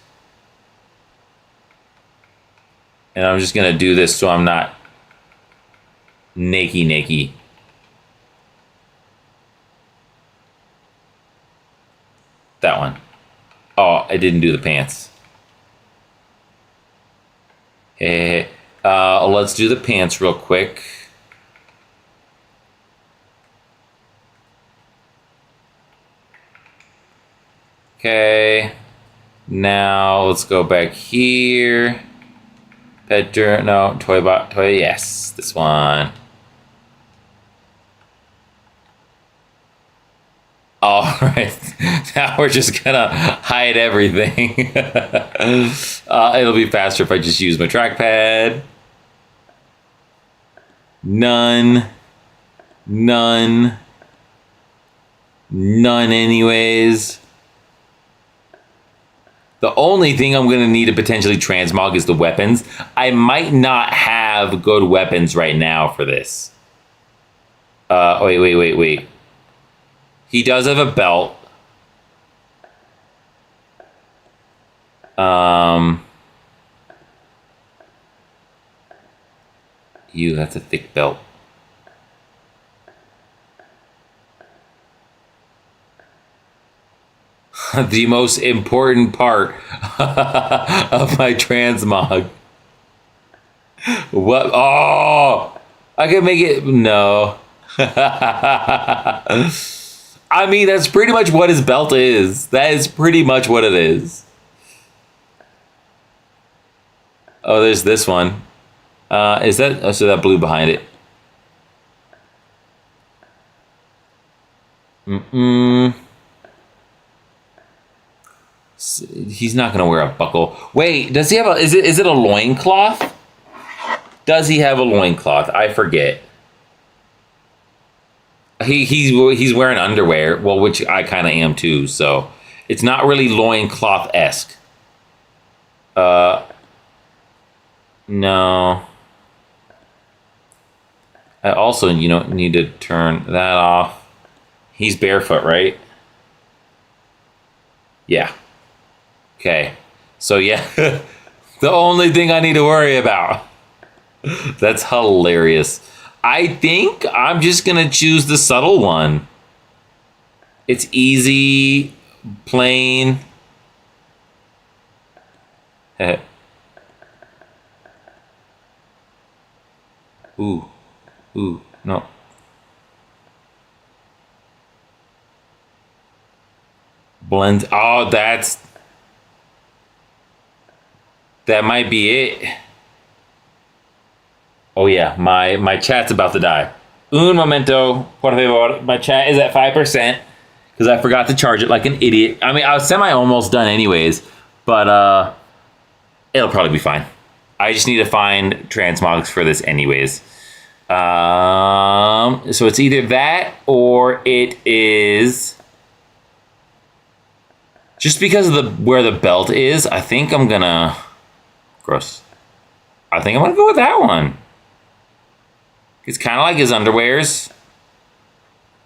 And I'm just going to do this so I'm not naked. That one. Oh, I didn't do the pants. Hey, let's do the pants real quick. Okay. Now let's go back here. Pet no, toy, yes, this one. All right, now we're just gonna hide everything. It'll be faster if I just use my trackpad. None anyways. The only thing I'm going to need to potentially transmog is the weapons. I might not have good weapons right now for this. Wait. He does have a belt. That's a thick belt. The most important part of my transmog. What? Oh, I can make it. No. I mean, that's pretty much what his belt is. That is pretty much what it is. Oh, there's this one. Is that? Oh, so that blue behind it. He's not gonna wear a buckle. Wait, does he have a? Is it a loincloth? Does he have a loincloth? I forget. He's wearing underwear. Well, which I kind of am too. So it's not really loincloth-esque. No. I also, need to turn that off. He's barefoot, right? Yeah. Okay. So yeah, the only thing I need to worry about. That's hilarious. I think I'm just going to choose the subtle one. It's easy, plain. Ooh, no. Blend. Oh, that might be it. Oh yeah, my chat's about to die. Un momento, por favor. My chat is at 5% because I forgot to charge it like an idiot. I mean, I was almost done anyways, but it'll probably be fine. I just need to find transmogs for this anyways. So it's either that or it is just because of where the belt is. I think I'm gonna gross. I think I'm gonna go with that one. It's kind of like his underwears.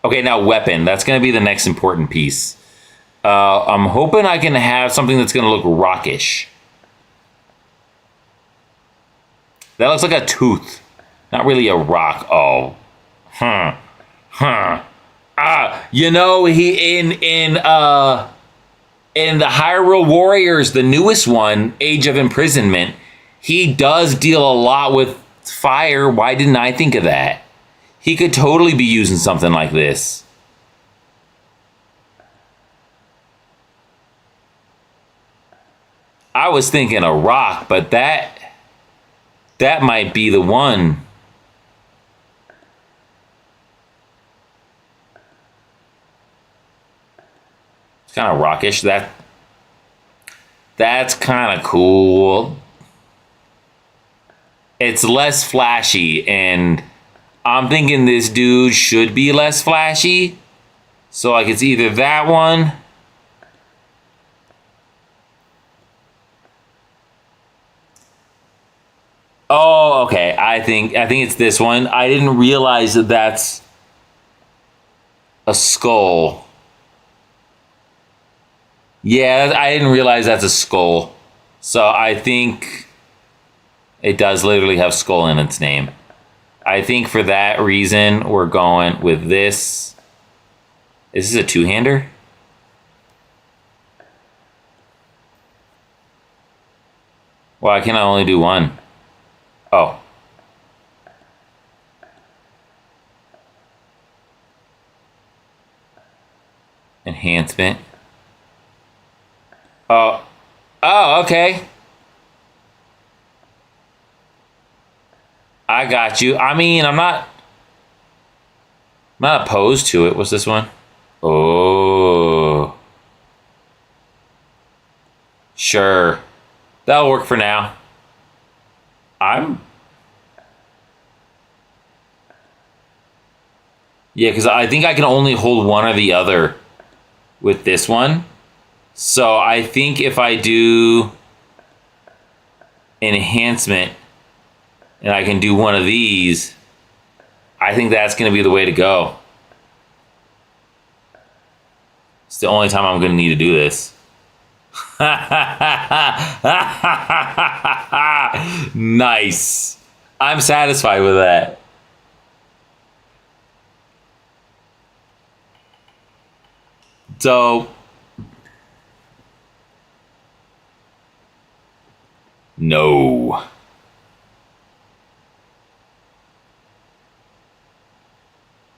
Okay, now weapon. That's going to be the next important piece. I'm hoping I can have something that's going to look rockish. That looks like a tooth. Not really a rock. Oh. He in the Hyrule Warriors, the newest one, Age of Imprisonment, he does deal a lot with fire. Why didn't I think of that? He could totally be using something like this. I was thinking a rock, but that might be the one. It's kind of rockish. That's kind of cool. It's less flashy, and I'm thinking this dude should be less flashy. So like it's either that one. Oh, okay. I think it's this one. I didn't realize that that's a skull. Yeah, I didn't realize that's a skull. So I think it does literally have skull in its name. I think for that reason, we're going with this. Is this a two-hander? Why can I only do one? Oh. Enhancement. Oh. Oh, okay. I got you. I mean, I'm not opposed to it. What's this one? Oh. Sure. That'll work for now. Yeah, because I think I can only hold one or the other with this one. So I think if I do enhancement and I can do one of these, I think that's going to be the way to go. It's the only time I'm going to need to do this. Nice. I'm satisfied with that. So, no.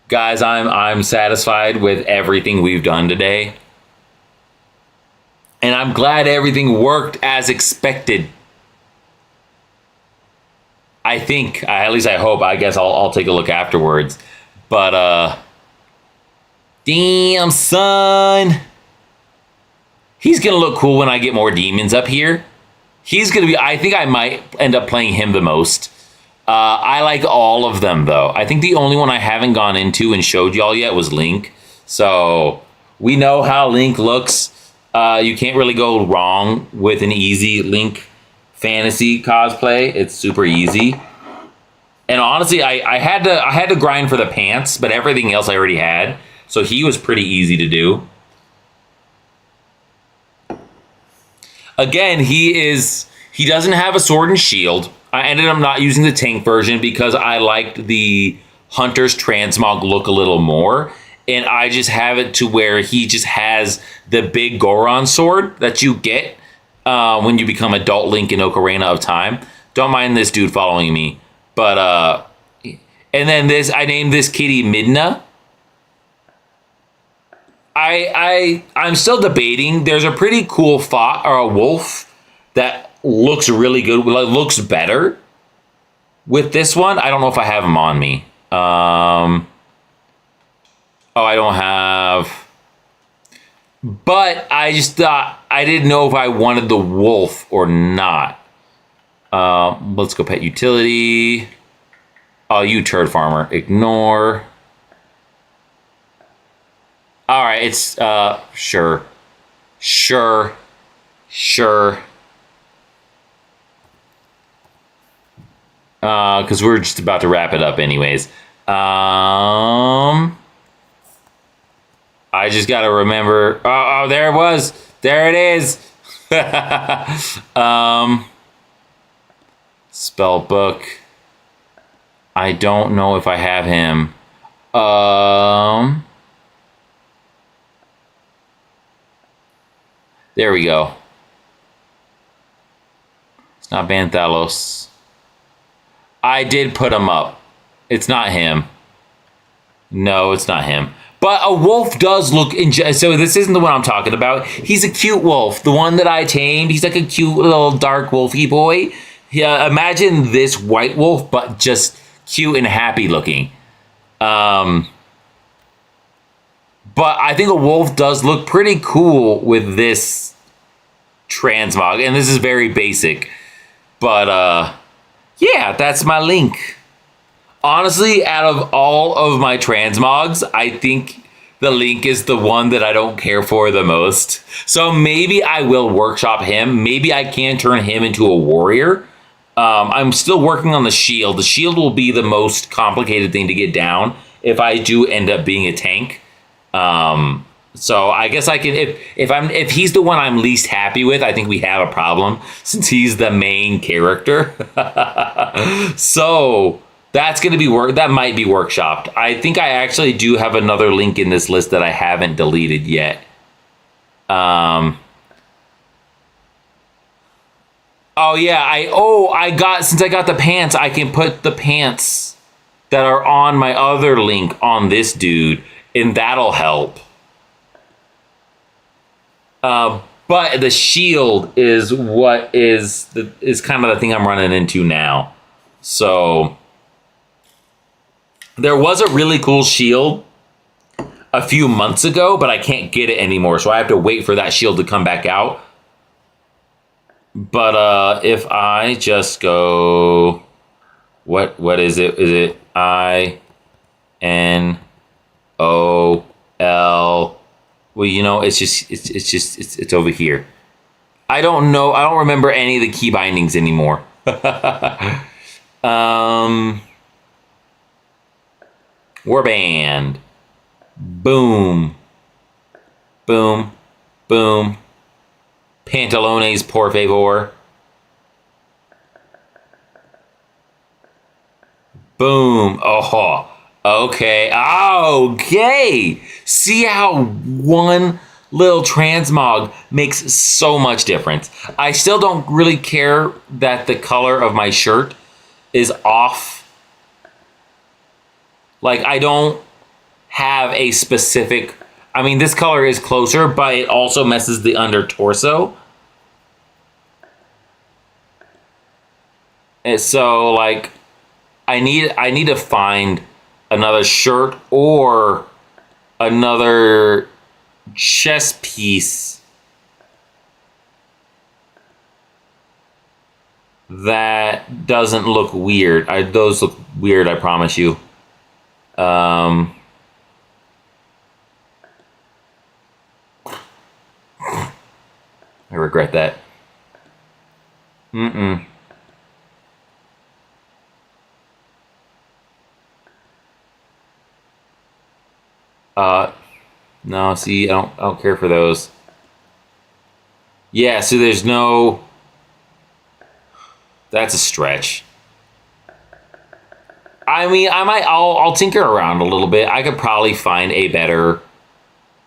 Guys, I'm satisfied with everything we've done today. And I'm glad everything worked as expected. I think, at least I hope. I guess I'll take a look afterwards. But damn, son. He's gonna look cool when I get more demons up here. He's gonna be, I think I might end up playing him the most. I like all of them though. I think the only one I haven't gone into and showed y'all yet was Link. So we know how Link looks. You can't really go wrong with an easy Link fantasy cosplay. It's super easy. And honestly, I had to grind for the pants, but everything else I already had. So he was pretty easy to do. Again, he doesn't have a sword and shield. I ended up not using the tank version because I liked the Hunter's Transmog look a little more. And I just have it to where he just has the big Goron sword that you get when you become adult Link in Ocarina of Time. Don't mind this dude following me. But, and then I named this kitty Midna. I'm still debating. There's a pretty cool a wolf that looks really good. Looks better with this one. I don't know if I have him on me. Oh, I don't have. But I just thought I didn't know if I wanted the wolf or not. Let's go pet utility. Oh, you turd farmer. Ignore. All right, it's sure. Because we're just about to wrap it up anyways. I just gotta remember. Oh, there it was. There it is. Spell book. I don't know if I have him. There we go. It's not Banthalos. I did put him up. It's not him. No, it's not him. But a wolf does look... So this isn't the one I'm talking about. He's a cute wolf. The one that I tamed. He's like a cute little dark wolfy boy. Yeah, imagine this white wolf, but just cute and happy looking. But I think a wolf does look pretty cool with this transmog. And this is very basic. But, yeah, that's my Link. Honestly, out of all of my transmogs, I think the Link is the one that I don't care for the most. So maybe I will workshop him. Maybe I can turn him into a warrior. I'm still working on the shield. The shield will be the most complicated thing to get down if I do end up being a tank. So I guess I can if he's the one I'm least happy with, I think we have a problem since he's the main character. So that's gonna be that might be workshopped. I think I actually do have another link in this list that I haven't deleted yet. Oh yeah, I got since I got the pants, I can put the pants that are on my other link on this dude, and that'll help. But the shield is what is kind of the thing I'm running into now. So there was a really cool shield a few months ago, but I can't get it anymore, so I have to wait for that shield to come back out. But if I just go, what is it? Is it INOL? Well, you know, it's over here. I don't know. I don't remember any of the key bindings anymore. Warband. Boom. Boom. Boom. Pantalones, por favor. Boom. Oh, okay. Okay. See how one little transmog makes so much difference. I still don't really care that the color of my shirt is off. Like, I don't have a specific... I mean, this color is closer, but it also messes the under torso. And so, like, I need to find another shirt or another chest piece that doesn't look weird. Those look weird, I promise you. I regret that. No, see, I don't care for those. Yeah, so there's no... That's a stretch. I mean, I'll tinker around a little bit. I could probably find a better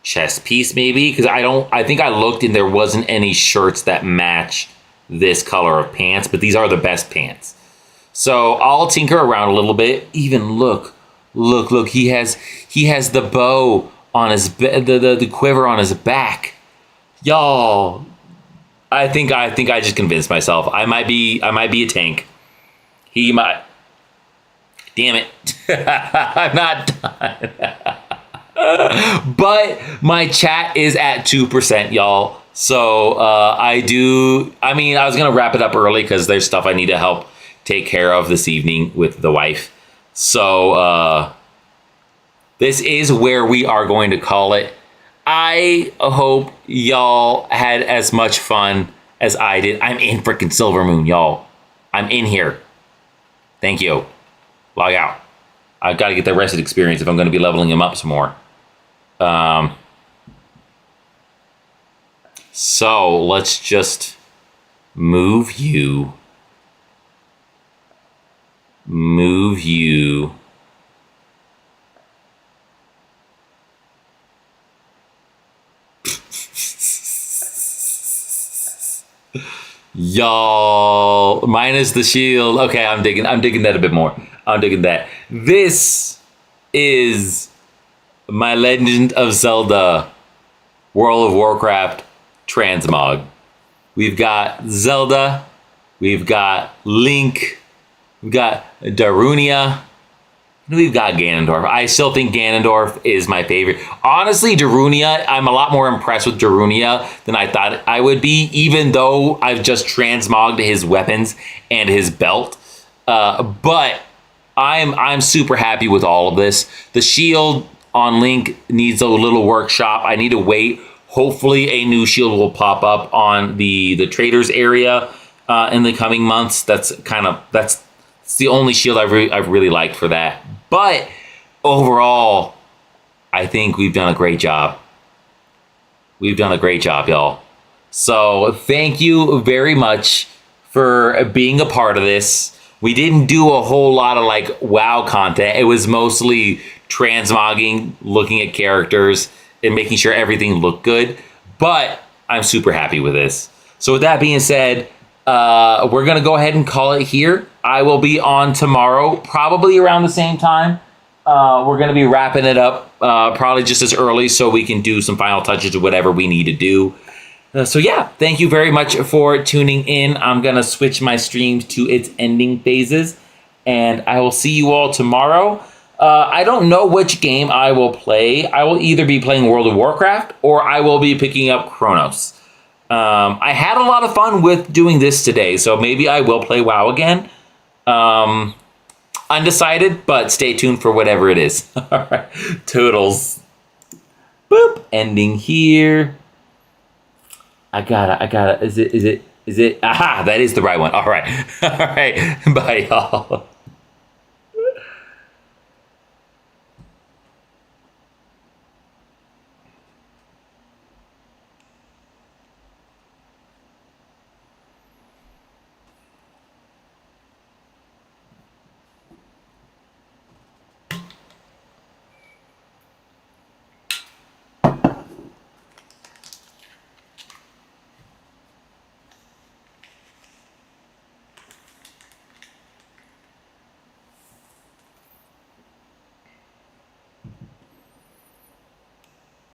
chest piece maybe, because I think I looked and there wasn't any shirts that match this color of pants, but these are the best pants. So I'll tinker around a little bit. Even look, he has the bow on his the quiver on his back. Y'all, I think I just convinced myself. I might be a tank. He might. Damn it. I'm not done. But my chat is at 2%, y'all. So I was going to wrap it up early because there's stuff I need to help take care of this evening with the wife. So this is where we are going to call it. I hope y'all had as much fun as I did. I'm in freaking Silver Moon, y'all. I'm in here. Thank you. Log out. I've got to get the rested experience if I'm going to be leveling him up some more. So let's just move you. Y'all, minus the shield. Okay, I'm digging that a bit more. I'm digging that. This is my Legend of Zelda World of Warcraft transmog. We've got Zelda, we've got Link, we've got Darunia, and we've got Ganondorf. I still think Ganondorf is my favorite. Honestly, Darunia, I'm a lot more impressed with Darunia than I thought I would be, even though I've just transmogged his weapons and his belt. But I'm super happy with all of this. The shield on Link needs a little workshop. I need to wait. Hopefully a new shield will pop up on the traders area in the coming months. That's the only shield I've really liked for that. But overall, I think we've done a great job. We've done a great job, y'all. So thank you very much for being a part of this. We didn't do a whole lot of like WoW content. It was mostly transmogging, looking at characters, and making sure everything looked good. But I'm super happy with this. So with that being said, we're going to go ahead and call it here. I will be on tomorrow, probably around the same time. We're going to be wrapping it up probably just as early so we can do some final touches or whatever we need to do. So yeah, thank you very much for tuning in. I'm going to switch my streams to its ending phases, and I will see you all tomorrow. I don't know which game I will play. I will either be playing World of Warcraft or I will be picking up Chronos. I had a lot of fun with doing this today, so maybe I will play WoW again. Undecided, but stay tuned for whatever it is. All right, toodles. Boop, ending here. I gotta, is it, aha, that is the right one. All right, all right, bye y'all.